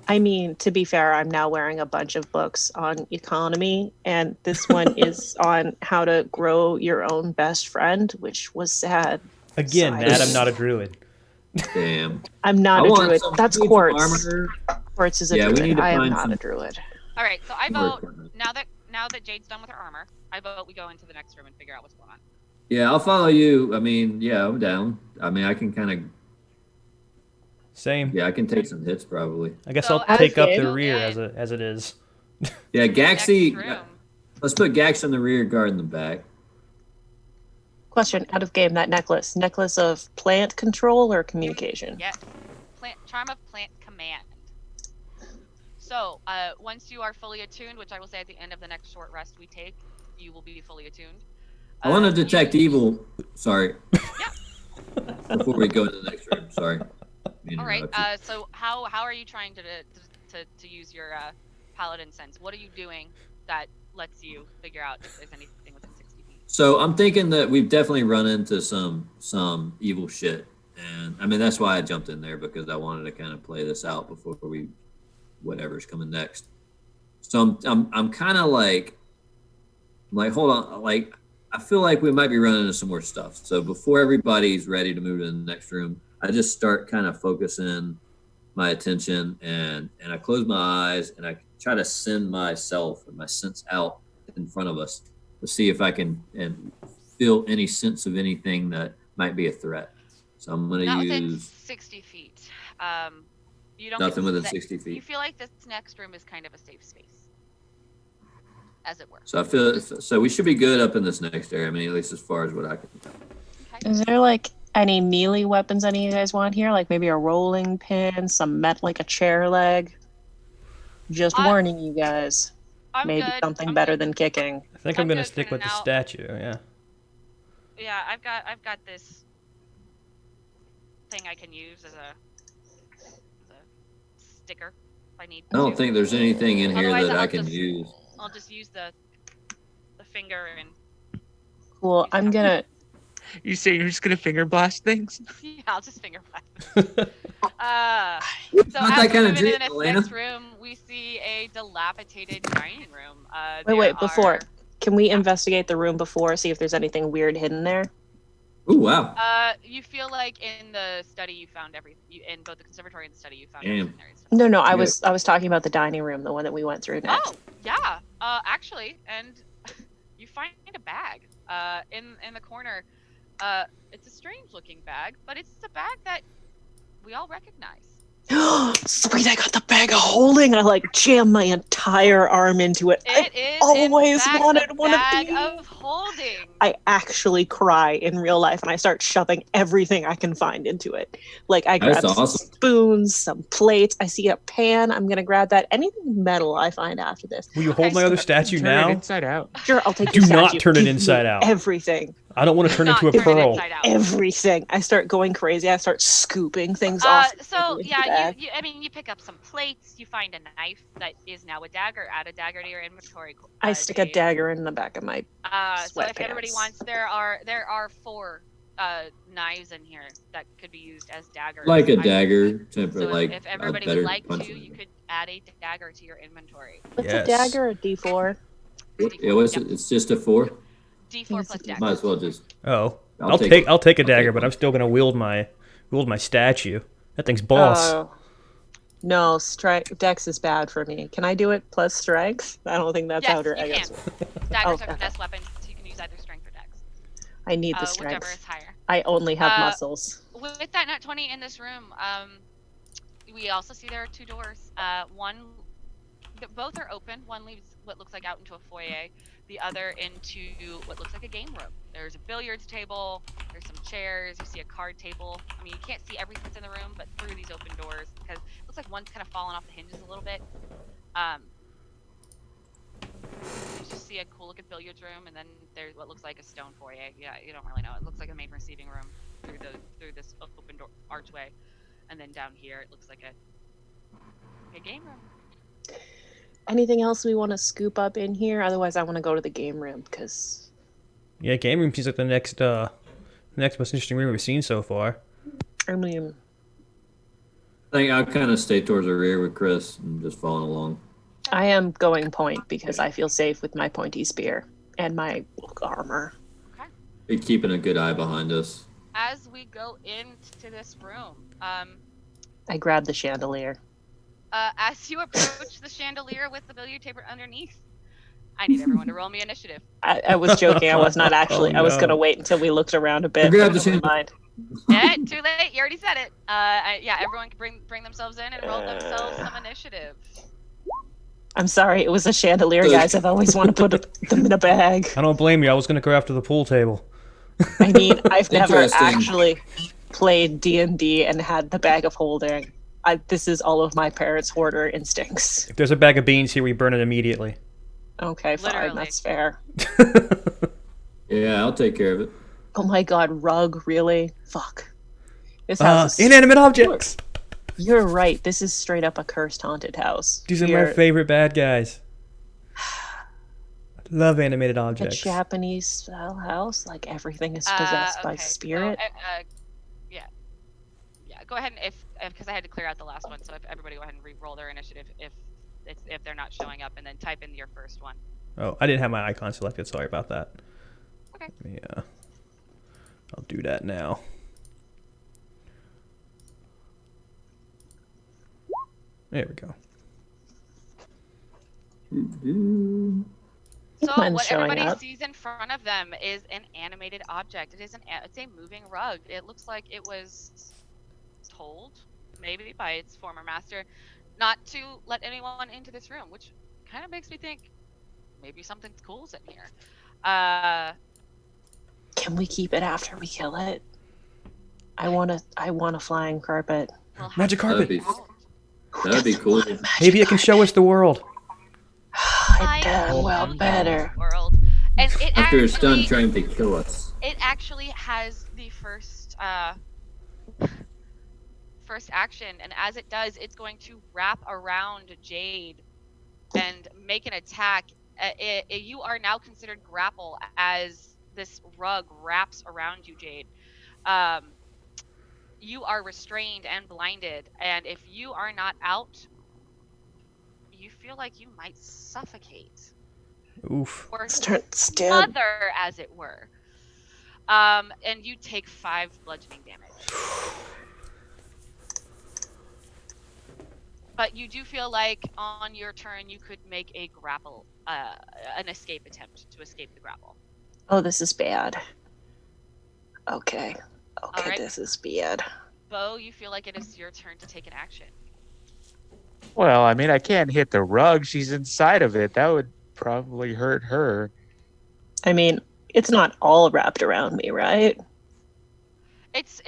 I mean, to be fair, I'm now wearing a bunch of books on economy, and this one is on how to grow your own best friend, which was sad. Again, Sorry. Matt, I'm not a druid. Damn. I'm I not a want druid. some That's huge quartz. armor. Quartz is a Yeah, we druid. need to I am find not some- a druid. All right. So I More vote equipment. now that Jade's done with her armor. I vote we go into the next room and figure out what's going on. Yeah, I'll follow you. I mean, yeah, I'm down. I mean, I can kind of, Same. yeah, I can take some hits probably. I guess So I'll as take up we the go rear in, as it is. Yeah, next Gaxi. room. Let's put Gax in the rear, guard in the back. Question out of game, that necklace of plant control or communication? Yes. Charm of plant command. So, once you are fully attuned, which I will say at the end of the next short rest we take, you will be fully attuned. I want to detect you- evil. Sorry. Yeah. Before we go to the next room, sorry. All right. So how are you trying to use your paladin sense? What are you doing that lets you figure out if there's anything within 60 feet? So I'm thinking that we've definitely run into some evil shit, and I mean that's why I jumped in there because I wanted to kind of play this out before we whatever's coming next. So I'm kind of like hold on, like I feel like we might be running into some more stuff. So before everybody's ready to move to the next room, I just start kind of focusing my attention and I close my eyes and I try to send myself and my sense out in front of us to see if I can and feel any sense of anything that might be a threat. So I'm going to Not within use 60 feet. You don't nothing get within that- 60 You feet. feel like this next room is kind of a safe space, as it were. So I feel so we should be good up in this next area. I mean, at least as far as what I can tell. Okay. Is there like any melee weapons any of you guys want here? Like maybe a rolling pin, some like a chair leg? Just warning you guys. I'm Maybe good. something I'm better good. than kicking. I think I'm I'm gonna good for stick with the now. statue. Yeah. Yeah, I've got this thing I can use as a sticker if I need. I don't to. think there's anything in here Otherwise, that I I'll can just- use. I'll just use the finger and Cool. I'm gonna. You say you're just gonna finger blast things? yeah, I'll just finger blast. So Not as that we kind of move into dream, this Alaina. next room, we see a dilapidated dining room. Wait, before. are- Can we investigate the room before, see if there's anything weird hidden there? Ooh, wow. You feel like in the study you found in both the conservatory and the study you found Damn. everything there. and stuff. No, I Yeah. was talking about the dining room, the one that we went through next. Oh, yeah. Actually, and you find a bag in the corner. It's a strange looking bag, but it's a bag that we all recognize. Sweet, I got the bag of holding. I like jam my entire arm into it. It is always in fact wanted the one of bag these. of holding. I actually cry in real life and I start shoving everything I can find into it. Like I grab That's some awesome. spoons, some plates. I see a pan. I'm gonna grab that. Anything metal I find after this. Will you hold my other statue Turn it now? inside out. Sure, I'll take Do your not statue. turn it Give me inside out. Everything. I don't want to turn Not into a turn it pearl. inside out. Everything. I start going crazy. I start scooping things off. So into the yeah, bag. you pick up some plates. You find a knife that is now a dagger. Add a dagger to your inventory. I stick a Dave. dagger in the back of my. So if everybody sweatpants. wants, there are 4 knives in here that could be used as daggers. Like a I- dagger, temper, So like if a everybody better would like punch to, than you that. could add a dagger to your inventory. What's Yes. a dagger? A D4. Yeah, what's Yep. it? It's just a 4. D4 plus dagger. Might as well just. Oh, I'll I'll take take it. I'll take a I'll dagger, take but one. I'm still gonna wield my statue. That thing's boss. Oh. No, strike. Dex is bad for me. Can I do it plus strength? I don't think that's Yes, how you I guess. can. Daggers Okay. are finesse weapons, so you can use either strength or dex. I need the Whichever strength. is higher. I only have Uh, muscles. With that nat 20 in this room, we also see there are 2 doors. Both are open. One leads what looks like out into a foyer. The other into what looks like a game room. There's a billiards table. There's some chairs. You see a card table. I mean, you can't see everything that's in the room, but through these open doors, because it looks like one's kind of fallen off the hinges a little bit. You just see a cool looking billiards room, and then there's what looks like a stone foyer. Yeah, you don't really know. It looks like a main receiving room through this open door archway, and then down here it looks like a game room. Anything else we want to scoop up in here? Otherwise, I want to go to the game room because Yeah, game room seems like the next most interesting room we've seen so far. I mean, I think I'll kind of stay towards the rear with Chris and just following along. I am going point because I feel safe with my pointy spear and my armor. Be keeping a good eye behind us. As we go into this room, I grab the chandelier. as you approach the chandelier with the billiard table underneath, I need everyone to roll me initiative. I was joking. I was not actually. Oh, I was no. going to wait until we looked around a bit. Grab but the never mind. Too late. You already said it. Yeah, everyone can bring themselves in and roll themselves some initiative. I'm sorry. It was a chandelier, guys. I've always wanted to put them in a bag. I don't blame you. I was gonna go after the pool table. I mean, I've never Interesting. actually played D&D and had the bag of holding. This is all of my parents' hoarder instincts. If there's a bag of beans here, we burn it immediately. Okay, fine. Literally. That's fair. Yeah, I'll take care of it. Oh my god, rug, really? Fuck. This house is... Inanimate objects. You're right. This is straight up a cursed haunted house. These are my favorite bad guys. Love animated A objects. Japanese style house, like everything is possessed by Okay, so, spirit. yeah. Go ahead and because I had to clear out the last one, so if everybody go ahead and re-roll their initiative if they're not showing up, and then type in your first one. Oh, I didn't have my icon selected. Sorry about that. Okay. Yeah. I'll do that now. There we go. So Mine's what showing everybody up. sees in front of them is an animated object. It's a moving rug. It looks like it was told, maybe by its former master, not to let anyone into this room, which kind of makes me think maybe something cool's in here. Can we keep it after we kill it? I want a flying carpet. We'll have Magic to carpet. find out. That'd be cool. Maybe it can show us the world. It done well better. World. And it After it's done actually, trying to kill us. it actually has the first action, and as it does, it's going to wrap around Jade and make an attack. You are now considered grapple as this rug wraps around you, Jade. You are restrained and blinded, and if you are not out, you feel like you might suffocate. Oof. Or Dead. smother, as it were. And you take 5 bludgeoning damage. But you do feel like on your turn you could make a grapple, an escape attempt to escape the grapple. Oh, this is bad. Okay. Okay, Alright. this is bad. Bo, you feel like it is your turn to take an action. Well, I mean, I can't hit the rug. She's inside of it. That would probably hurt her. I mean, it's not all wrapped around me, right? It's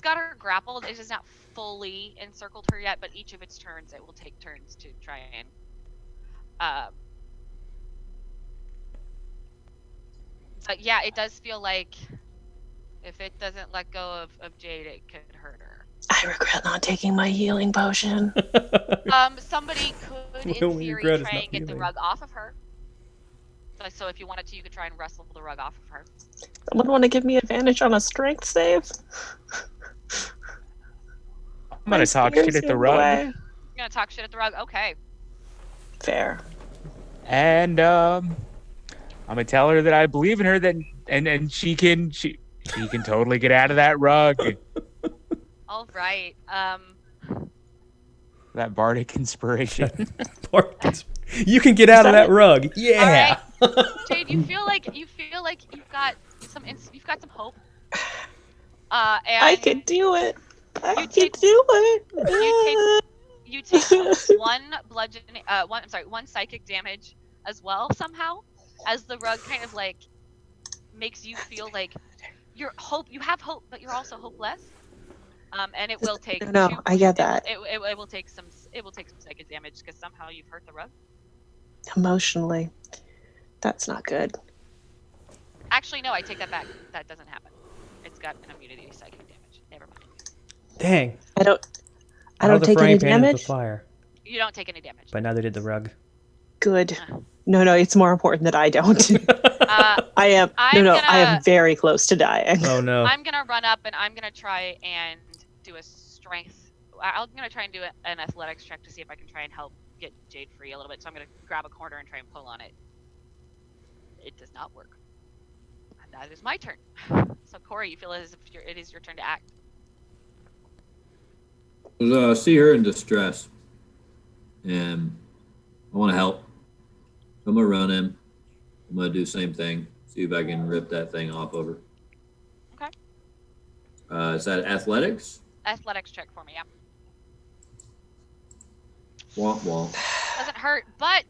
got her grappled. It has not fully encircled her yet, but each of its turns it will take turns to try and but yeah, it does feel like if it doesn't let go of Jade, it could hurt her. I regret not taking my healing potion. Somebody could, The in only theory, regret is try not and get the healing. rug off of her. So if you wanted to, you could try and wrestle the rug off of her. Someone want to give me advantage on a strength save? I'm gonna talk shit at the rug, You're gonna talk shit at the rug? Okay. Fair. and I'm gonna tell her that I believe in her. That and she can totally get out of that rug. All right. That bardic inspiration. You can get out of that rug. Yeah. Jade, you feel like you've got some hope. And I could do it. I You could take- do it. you take one psychic damage as well somehow, as the rug kind of like makes you feel like you have hope, but you're also hopeless. And it will take. No, two I get points- that. It will take some psychic damage because somehow you've hurt the rug. Emotionally. That's not good. Actually, no, I take that back. That doesn't happen. It's got an immunity to psychic damage. Never mind. Dang. I don't How the take frying any pan into damage. the fire. You don't take any damage. But neither did the rug. Good. No, it's more important that I don't. I am I am gonna- very close to dying. Oh no. I'm gonna run up and I'm gonna try and do a strength. I'm gonna try and do an athletics check to see if I can try and help get Jade free a little bit. So I'm gonna grab a corner and try and pull on it. It does not work. And that is my turn. So Corey, you feel as if it is your turn to act. See her in distress, and I want to help. I'm gonna run in, I'm gonna do the same thing. See if I can rip that thing off of her. Okay. Is that athletics? Athletics check for me, yeah. Womp womp. Doesn't hurt, but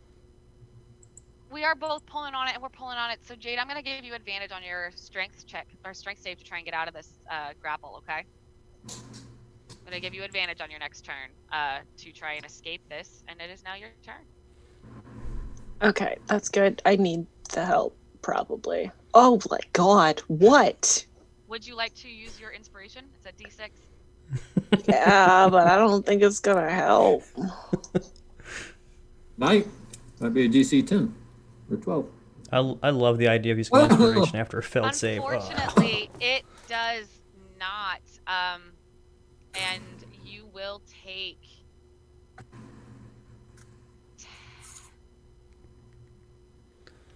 we are both pulling on it, and we're pulling on it. So Jade, I'm gonna give you advantage on your strength check or strength save to try and get out of this grapple. Okay. I'm gonna give you advantage on your next turn to try and escape this, and it is now your turn. Okay, that's good. I need the help, probably. Oh my god, what? Would you like to use your inspiration? It's a D6. Yeah, but I don't think it's gonna help. Might be a DC 10 or 12. I love the idea of using inspiration after a failed save. Unfortunately, it does not. And you will take 10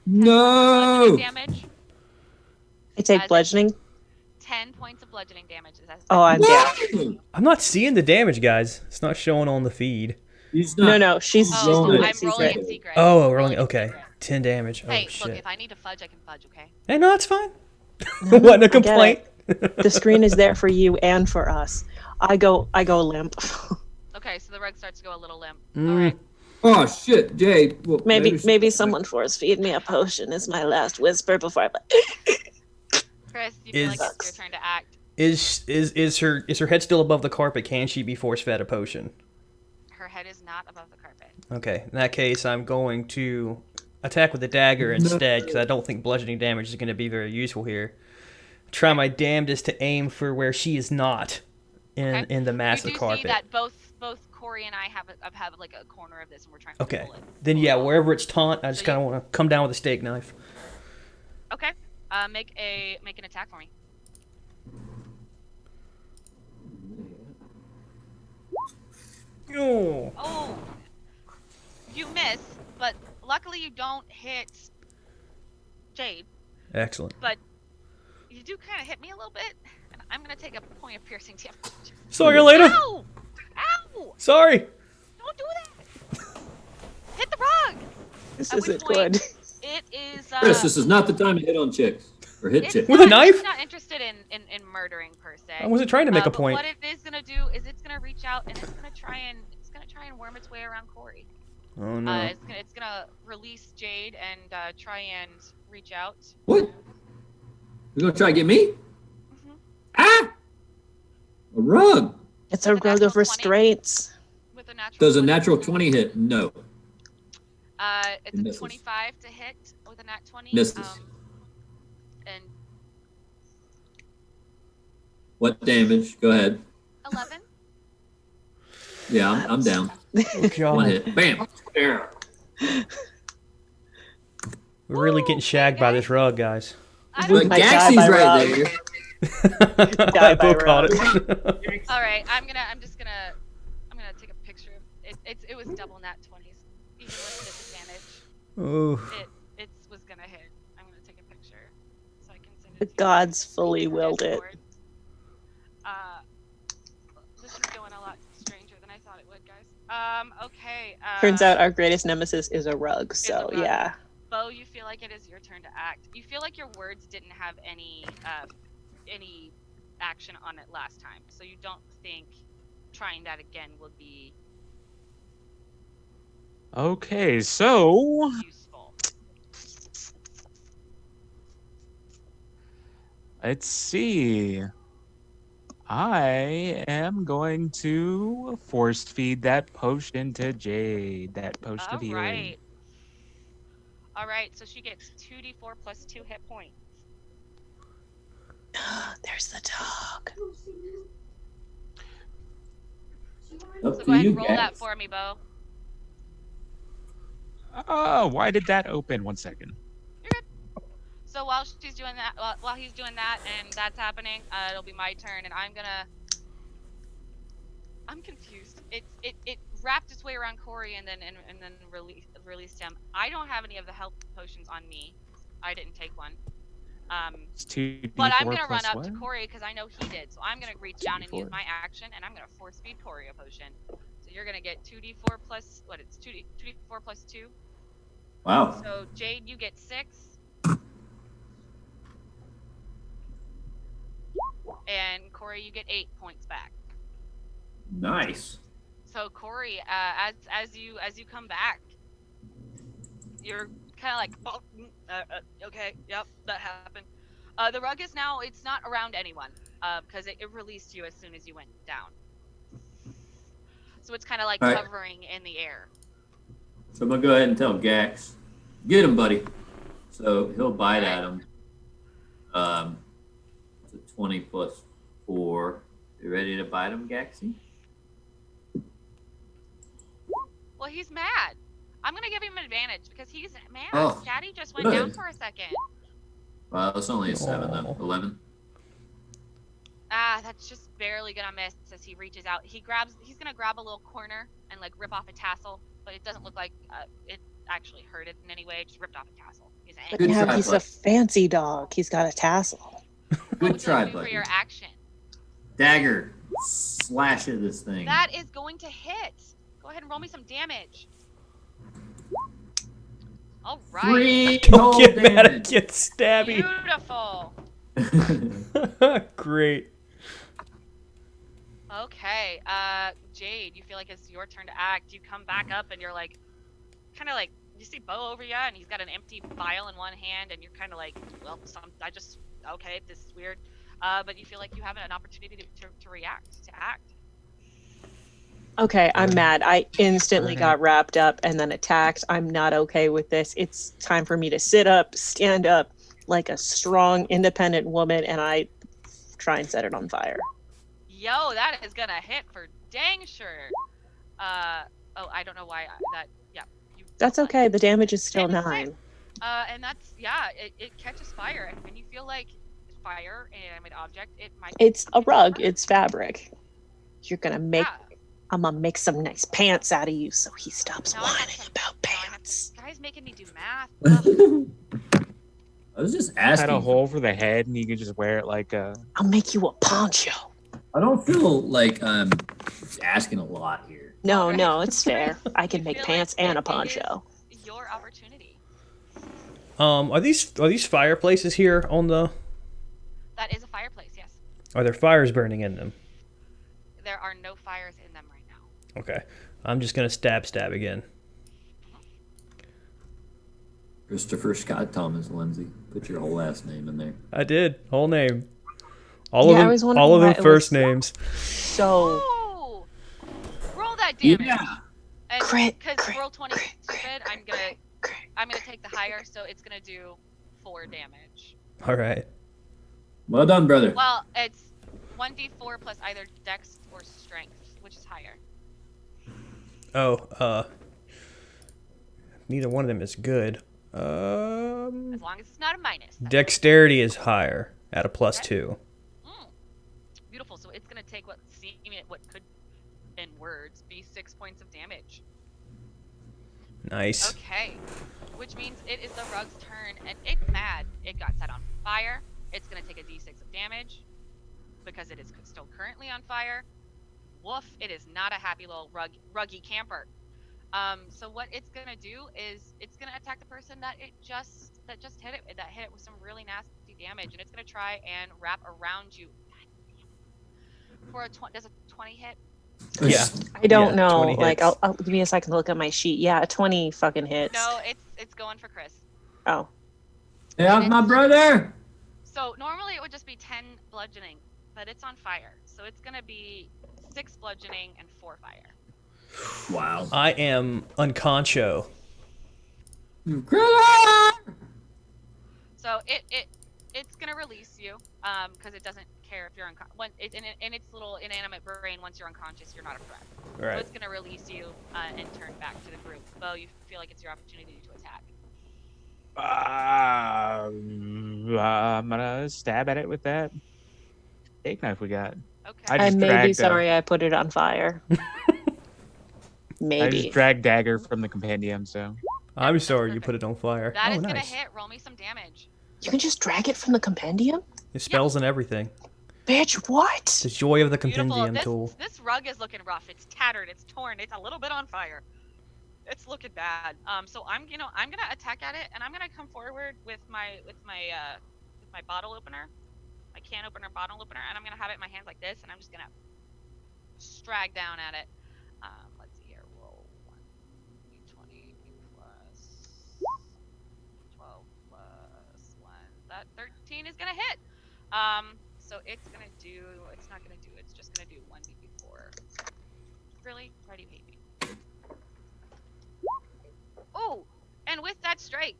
No! damage. I take bludgeoning. 10 points of bludgeoning damage. Oh, I'm down. No! I'm not seeing the damage, guys. It's not showing on the feed. He's not. No, she's Oh, rolling I'm she's rolling secret. in secret. Oh, I'm rolling. in Okay, secret. 10 damage. Oh Hey, shit. look, if I need to fudge, I can fudge, okay? Hey, no, it's fine. No, Wasn't a I get complaint. The screen is there for you and for us. I go limp. Okay, so the rug starts to go a little limp. Mm. All right. Oh shit, Jade. Well, Maybe someone force feed me a potion is my last whisper before I. Chris, you feel like Is- it's your turn to act. Is her head still above the carpet? Can she be force fed a potion? Her head is not above the carpet. Okay, in that case, I'm going to attack with the dagger instead because I don't think bludgeoning damage is going to be very useful here. Try my damnedest to aim for where she is not in the mass You of do carpet. see that both Corey and I have like a corner of this, and we're trying to Okay, pull it. then yeah, wherever it's taunt, I just So kind of want to come down with a steak knife. Okay. Make an attack for me. Oh. Oh, you miss, but luckily you don't hit Jade. Excellent. But you do kind of hit me a little bit, and I'm gonna take a point of piercing damage. Sorry, Alaina. Ow! Ow! Sorry. Don't do that! Hit the rug! This At which isn't point, good. It is. Chris, this is not the time to hit on chicks or hit chicks. With a knife? It's not interested in murdering per se. I wasn't trying to make a But point. what it is gonna do is it's gonna reach out and it's gonna try and worm its way around Corey. Oh no. It's gonna release Jade and try and reach out. What? You gonna try to get me? Mhm. Ah! A rug. It's a With a rug natural of 20? restraints. With a natural. Does a 20. natural 20 hit? No. It's Misses. a 25 to hit with a nat 20. Misses. And What damage? Go ahead. 11. Yeah, I'm down. Oh, One God. hit. Bam. There. We're really getting shagged by this rug, guys. I Look, don't. But my God, Gaxie's my right rug. there. Die by Bill caught rug. it. All right, I'm gonna take a picture of it. It was double nat 20s, even with disadvantage. Ooh. It was gonna hit. I'm gonna take a picture so I can send it. The to you. gods fully willed it. Discord. This is going a lot stranger than I thought it would, guys. Okay. Turns out our greatest nemesis is a rug, a so rug. yeah. Bo, you feel like it is your turn to act. You feel like your words didn't have any action on it last time, so you don't think trying that again would be Okay, so useful. let's see. I am going to force feed that potion to Jade. That potion of healing. All right, so she gets 2d4 plus 2 hit points. There's the dog. Up So to go ahead you, and roll that Gax. for me, Bo. Oh, why did that open? 1 second. So while she's doing that, while he's doing that, and that's happening, it'll be my turn, and I'm confused. It wrapped its way around Corey and then released him. I don't have any of the health potions on me. I didn't take one. It's 2d4 But I'm gonna run plus up to what? Corey because I know he did. So I'm gonna reach down and use 2d4. my action, and I'm gonna force feed Corey a potion. So you're gonna get 2d4 plus what? It's 2d4 plus 2. Wow. So Jade, you get 6. And Corey, you get 8 points back. Nice. So Corey, as you come back, you're kind of like, oh, okay, yep, that happened. The rug is now, it's not around anyone, because it released you as soon as you went down. So it's kind of like All right. hovering in the air. So I'm gonna go ahead and tell Gax, get him, buddy. So he'll bite All right. at him. It's a 20 plus 4. You ready to bite him, Gaxy? Well, he's mad. I'm gonna give him advantage because he's mad. Oh, Daddy just went good. down for a second. Well, it's only a 7 though. Aw. 11. Ah, that's just barely gonna miss as he reaches out. He's gonna grab a little corner and like rip off a tassel, but it doesn't look like it actually hurt it in any way. It just ripped off a tassel. He's But Good yeah, try, he's a bud. fancy dog. He's got a tassel. What Good would you try, do for buddy. your action? Dagger. Slash at this thing. That is going to hit. Go ahead and roll me some damage. All right. 3 Don't cold get mad at damage. get stabby. Beautiful. Great. Okay, Jade, you feel like it's your turn to act. You come back up and you're like, kind of like, you see Bo over you, and he's got an empty vial in one hand, and you're kind of like, well, okay, this is weird. But you feel like you have an opportunity to react, to act. Okay, I'm mad. I instantly got wrapped up and then attacked. I'm not okay with this. It's time for me to sit up, stand up like a strong, independent woman, and I try and set it on fire. Yo, that is gonna hit for dang sure. Oh, I don't know why That's okay. The damage is still It's 9. and that's, yeah, it catches fire, and when you feel like fire, an animate object, it might. It's a get rug. hurt. It's fabric. You're gonna make. Yeah. I'm gonna make some nice pants out of you, so he stops Now I have whining some- about now I have- pants. Guys making me do math. Ugh. I was just Cut asking. a hole for the head, and you can just wear it like a. I'll make you a poncho. I don't feel like I'm asking a lot here. No, Alright. no, it's fair. I can You make feel pants like and a it is poncho. Your opportunity. Are these fireplaces here on the? That is a fireplace, yes. Are there fires burning in them? There are no fires in them right now. Okay, I'm just gonna stab again. Christopher Scott Thomas Lindsay. Put your whole last name in there. I did whole name. All Yeah, I was of them. wondering All of why them it first was- names. So Ooh! Roll that damage. Yeah. And Crit, because crit, roll 20 crit, stupid, I'm gonna take the higher, so it's gonna do 4 damage. All right. Well done, brother. Well, it's 1d4 plus either dex or strength, which is higher. Oh, neither one of them is good. As long as it's not a minus. That's Dexterity is higher at a +2. beautiful. So it's gonna take what could, in words, be 6 points of damage. Nice. Okay, which means it is the rug's turn, and it's mad. It got set on fire. It's gonna take a d6 of damage because it is still currently on fire. Woof! It is not a happy little ruggy camper. So what it's gonna do is it's gonna attack the person that just hit it with some really nasty damage, and it's gonna try and wrap around you. For a does a 20 hit? Yeah. I don't Yeah, know. 20 Like, hits. I'll give me a second to look at my sheet. Yeah, 20 fucking hits. No, it's going for Chris. Oh, Yeah, my brother. So normally it would just be 10 bludgeoning, but it's on fire, so it's gonna be 6 bludgeoning and 4 fire. Wow. I am unconcho. So it's gonna release you, because it doesn't care if you're in its little inanimate brain. Once you're unconscious, you're not a threat. All So right. it's gonna release you and turn back to the group. Bo, you feel like it's your opportunity to attack. I'm gonna stab at it with that steak knife we got. Okay. I I just may be dragged, sorry I put it on fire. I Maybe. just dragged dagger from the compendium, so I'm sorry you perfect. put it on fire. That Oh, is gonna nice. hit. Roll me some damage. You can just drag it from the compendium? It spells and everything. Bitch, what? The joy of the Beautiful. compendium tool. This rug is looking rough. It's tattered. It's torn. It's a little bit on fire. It's looking bad. So I'm gonna attack at it, and I'm gonna come forward with my bottle opener. my can opener, bottle opener, and I'm gonna have it in my hands like this, and I'm just gonna strag down at it. Let's see here. Roll 1d20 plus 12 plus 1. That 13 is gonna hit. So it's gonna do. It's not gonna do. It's just gonna do 1d4. Really? Why do you hate me? Oh, and with that strike,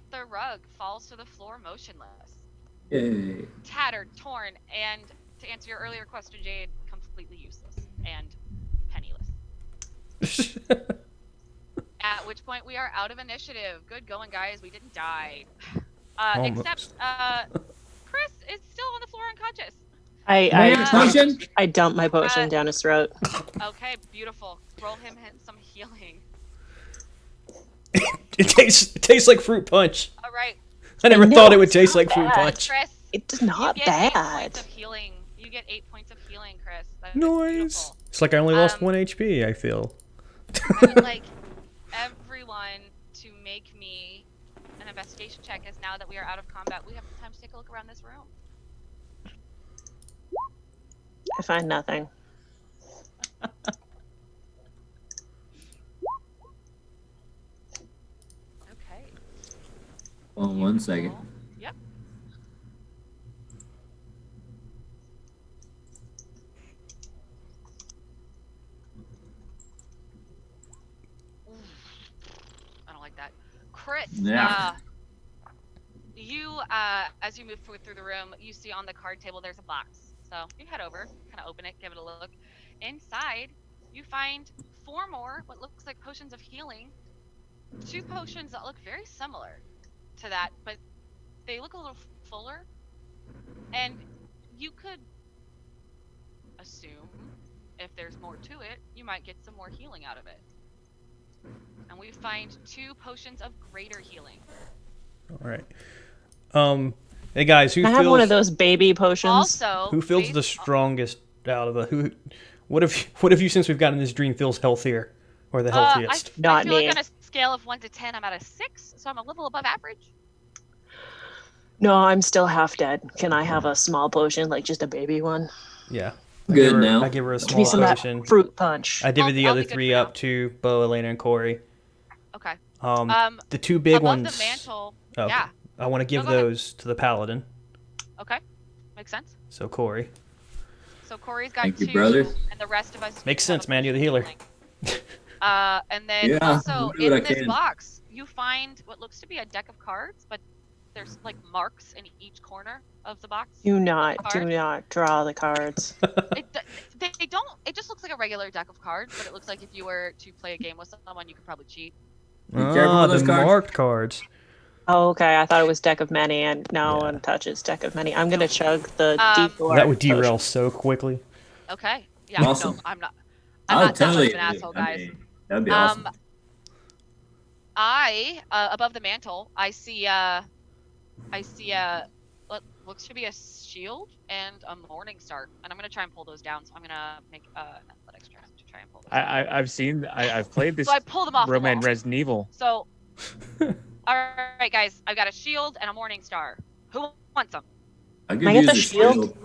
the rug falls to the floor motionless, Yay. tattered, torn, and to answer your earlier question, Jade, completely useless and penniless. At which point we are out of initiative. Good going, guys. We didn't die. Except Chris is still on the floor unconscious. I dump my potion down his throat. Okay, beautiful. Roll him some healing. It tastes like fruit punch. All right. I never know, thought it would it's taste not like fruit bad. punch. Chris, It's not you get 8 bad. points of healing. You get 8 points of healing, Chris. That is Nice. beautiful. It's like I only lost 1 HP, I feel. I would like everyone to make me an investigation check, as now that we are out of combat, we have time to take a look around this room. I find nothing. Okay. Hold on 1 second. Yep. I don't like that. Chris, Yeah. you, as you move through the room, you see on the card table there's a box. So you head over, kind of open it, give it a look. Inside, you find 4 more what looks like potions of healing. 2 potions that look very similar to that, but they look a little fuller. And you could assume if there's more to it, you might get some more healing out of it. And we find 2 potions of greater healing. All right. Hey guys, who I feels have one of those baby potions. Also, who feels the strongest out of the who? What have you since we've gotten this dream feels healthier or the healthiest? I Not feel me. like on a scale of 1 to 10, I'm at a 6, so I'm a little above average. No, I'm still half dead. Can I have a small potion, like just a baby one? Yeah. Good now. I give her a Give me small some of potion. that fruit punch. I divvy the I'll other be good 3 for now. up to Bo, Alaina, and Corey. Okay. The 2 big above ones. the mantle. Oh, Yeah. I want to give go ahead. those to the paladin. Okay. Makes sense. So Corey. So Corey's got Thank 2, you, brother. and the rest of us Makes have sense, a man. You're the potion of healer. healing. And then Yeah, also I'll do in what I this can. box, you find what looks to be a deck of cards, but there's like marks in each corner of the box. Do not Card? draw the cards. They don't. It just looks like a regular deck of cards, but it looks like if you were to play a game with someone, you could probably cheat. Be careful with The those cards. marked cards. Oh, okay. I thought it was deck of many, and no one touches deck of many. I'm gonna chug the D4. That would derail potion. so quickly. Okay. Yeah. Awesome. No, I'm not I'll that tell much you. of an asshole, guys. That'd be awesome. Above the mantle, I see what looks to be a shield and a morning star, and I'm gonna try and pull those down. So I'm gonna make an athletics check to try and pull those. I've played this So I pull them off the Roman wall. Resident Evil. So, all right, guys, I've got a shield and a morning star. Who wants them? I could Can I get use the a shield?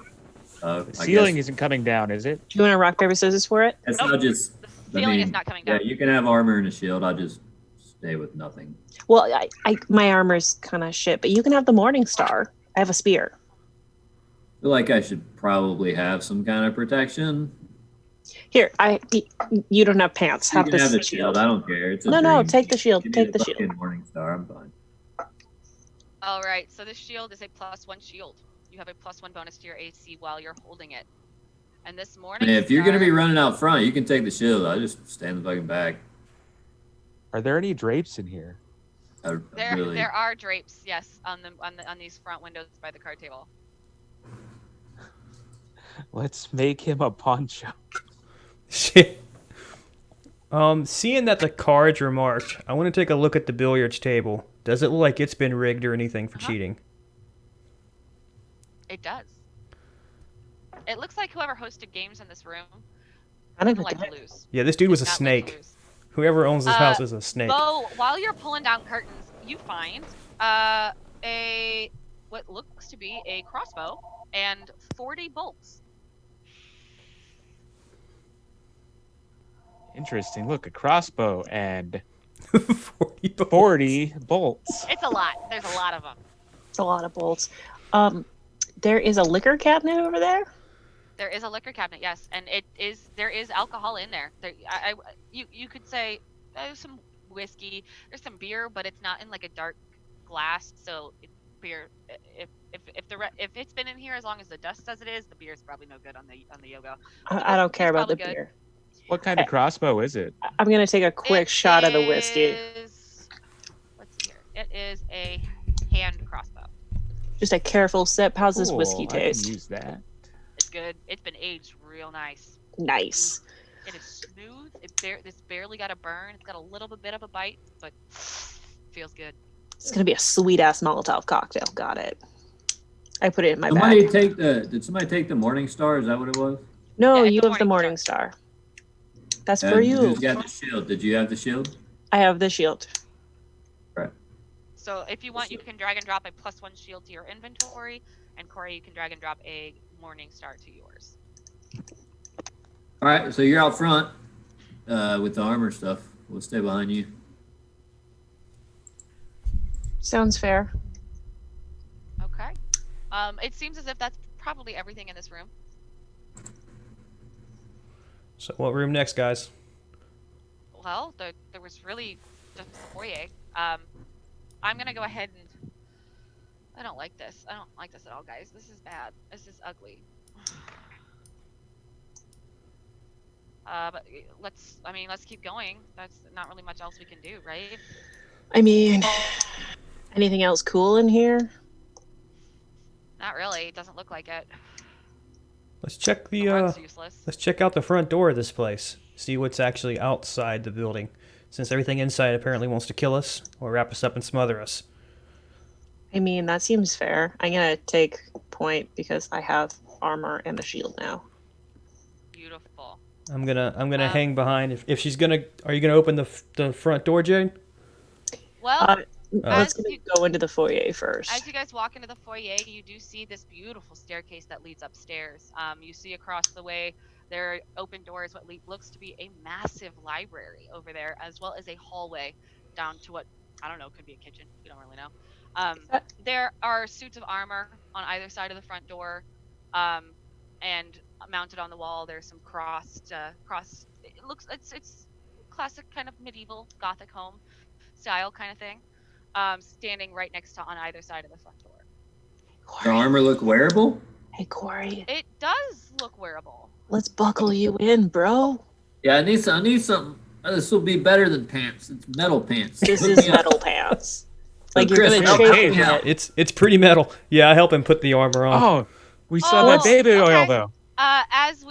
The I ceiling guess isn't coming down, is it? Do you want to rock paper scissors for it? it's Nope. not just. The ceiling is not coming Yeah, down. you can have armor and a shield. I'll just stay with nothing. Well, my armor's kind of shit, but you can have the morning star. I have a spear. I feel like I should probably have some kind of protection. Here, you don't have pants. You Have can this have the shield. shield. I don't care. It's a No, dream. take the shield. Give me Take the fucking shield. Morning Star. I'm fine. All right, so this shield is a +1 shield. You have a +1 bonus to your AC while you're holding it. And this morning, If you're gonna be running out front, you can take the shield. I just stand in the fucking back. Are there any drapes in here? there are drapes, yes, on these front windows by the card table. Let's make him a poncho. Shit. Seeing that the cards are marked, I want to take a look at the billiards table. Does it look like it's been rigged or anything for cheating? It does. It looks like whoever hosted games in this room I don't would like know. to lose. Yeah, this dude was a Did not like to snake. lose. Whoever owns this house is a snake. Bo, while you're pulling down curtains, you find what looks to be a crossbow and 40 bolts. Interesting. Look, a crossbow and 40 bolts. 40 bolts. It's a lot. There's a lot of them. It's a lot of bolts. There is a liquor cabinet over there. There is a liquor cabinet, yes, and there is alcohol in there. You could say there's some whiskey, there's some beer, but it's not in like a dark glass, so beer. If it's been in here as long as the dust says it is, the beer is probably no good on the Yogo. I don't care It's about the probably good. beer. What kind of crossbow is it? I'm gonna take a quick It shot of the whiskey. Let's see here. It is a hand crossbow. Just a careful sip. How's this whiskey Cool, I can taste? use that. It's good. It's been aged real nice. Nice. It is smooth. It's barely got a burn. It's got a little bit of a bite, but feels good. It's gonna be a sweet ass Molotov cocktail. Got it. I put it in my Somebody bag. did somebody take the Morning Star? Is that what it was? No, Yeah, it's you the have the Morning Morning Star. That's And for you. who's got the shield? Did you have the shield? I have the shield. Right. So if you want, you can drag and drop a +1 shield to your inventory, and Corey, you can drag and drop a Morning Star to yours. All right, so you're out front with the armor stuff. We'll stay behind you. Sounds fair. Okay. It seems as if that's probably everything in this room. So what room next, guys? Well, there was really just the foyer. I'm gonna go ahead and. I don't like this. I don't like this at all, guys. This is bad. This is ugly. But let's keep going. That's not really much else we can do, right? I mean, anything else cool in here? Not really. It doesn't look like it. Let's check The the road's useless. let's check out the front door of this place. See what's actually outside the building. Since everything inside apparently wants to kill us or wrap us up and smother us. I mean, that seems fair. I'm gonna take point because I have armor and the shield now. Beautiful. I'm gonna hang behind. If she's gonna, are you gonna open the front door, Jane? Well, Let's as you, go into the foyer first. as you guys walk into the foyer, you do see this beautiful staircase that leads upstairs. You see across the way there are open doors, what looks to be a massive library over there, as well as a hallway down to what, I don't know, could be a kitchen. We don't really know. There are suits of armor on either side of the front door, and mounted on the wall there's some crossed. It's classic kind of medieval Gothic home style kind of thing. Standing right next to on either side of the front door. The armor look wearable? Hey, Corey, It does look wearable. let's buckle you in, bro. Yeah, I need some. This will be better than pants. It's metal pants. This Hook is me up. metal pants. Like you're Chris, gonna help chafe me in out. it. It's pretty metal. Yeah, I help him put the armor on. Oh, we saw Oh, that baby oil okay. though. As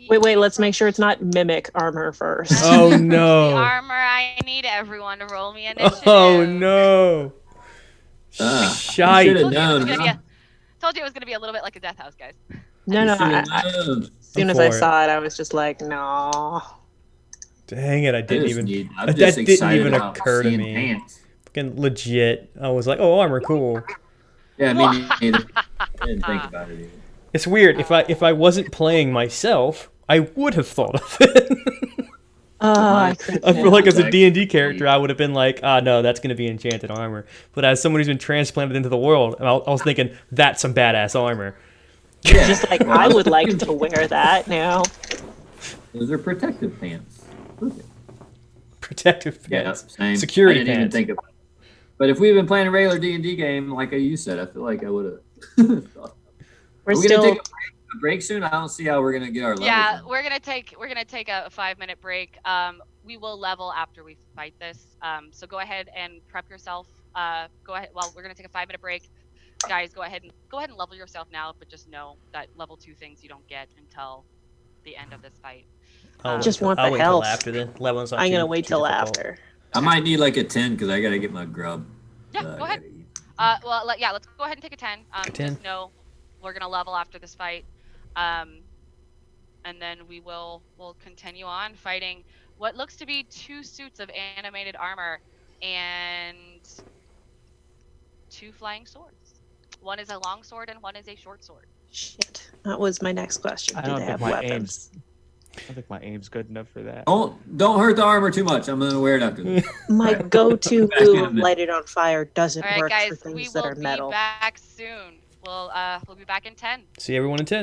Wait, let's make sure it's not mimic armor first. Oh, The no. armor. I need everyone to roll me initiative. Oh no. You Shite. should've Told you, it was known, gonna be huh? told you it was gonna be a little bit like a death house, guys. No, You no. should've As known. soon as I For it. saw it, I was just like, no. Dang it, I didn't even I'm that just didn't excited even about occur to seeing me. pants. fucking legit. I was like, oh, armor, cool. Yeah, me neither. I didn't think about it either. It's weird. If I wasn't playing myself, I would have thought of it. I I couldn't. feel like as a Like, D&D character, I would have been like, no, that's going to be enchanted armor. But as someone who's been transplanted into the world, I was thinking, that's some badass armor. Yeah. Just like I would like to wear that now. Those are protective pants. Protective Yeah, pants. same. Security I didn't even pants. think about it. But if we'd been playing a regular D&D game, like you said, I feel like I would have. We're Are we still. gonna take a break soon? I don't see how we're gonna get our levels. Yeah, up. we're gonna take a 5-minute break. We will level after we fight this. So go ahead and prep yourself. Go ahead. Well, we're gonna take a 5-minute break. Guys, go ahead and level yourself now. But just know that level 2 things you don't get until the end of this fight. I'll Just wait want till, the I'll wait till health. after then. Level's not I'm too- gonna wait too till difficult. after. I might need like a 10 because I gotta get my grub. Yeah, that I go ahead. gotta eat. Well, yeah, let's go ahead and take a 10. 10. Just know we're gonna level after this fight, and then we'll continue on fighting what looks to be 2 suits of animated armor and 2 flying swords. One is a long sword and one is a short sword. Shit. That was my next question. I Do don't they think have my weapons? I don't think my aim's good enough for that. Don't hurt the armor too much. I'm gonna wear it after this. My go-to Back in a move, minute. light it on fire, doesn't All right, work guys, for we things that will are be metal. back soon. We'll be back in 10. See everyone in 10.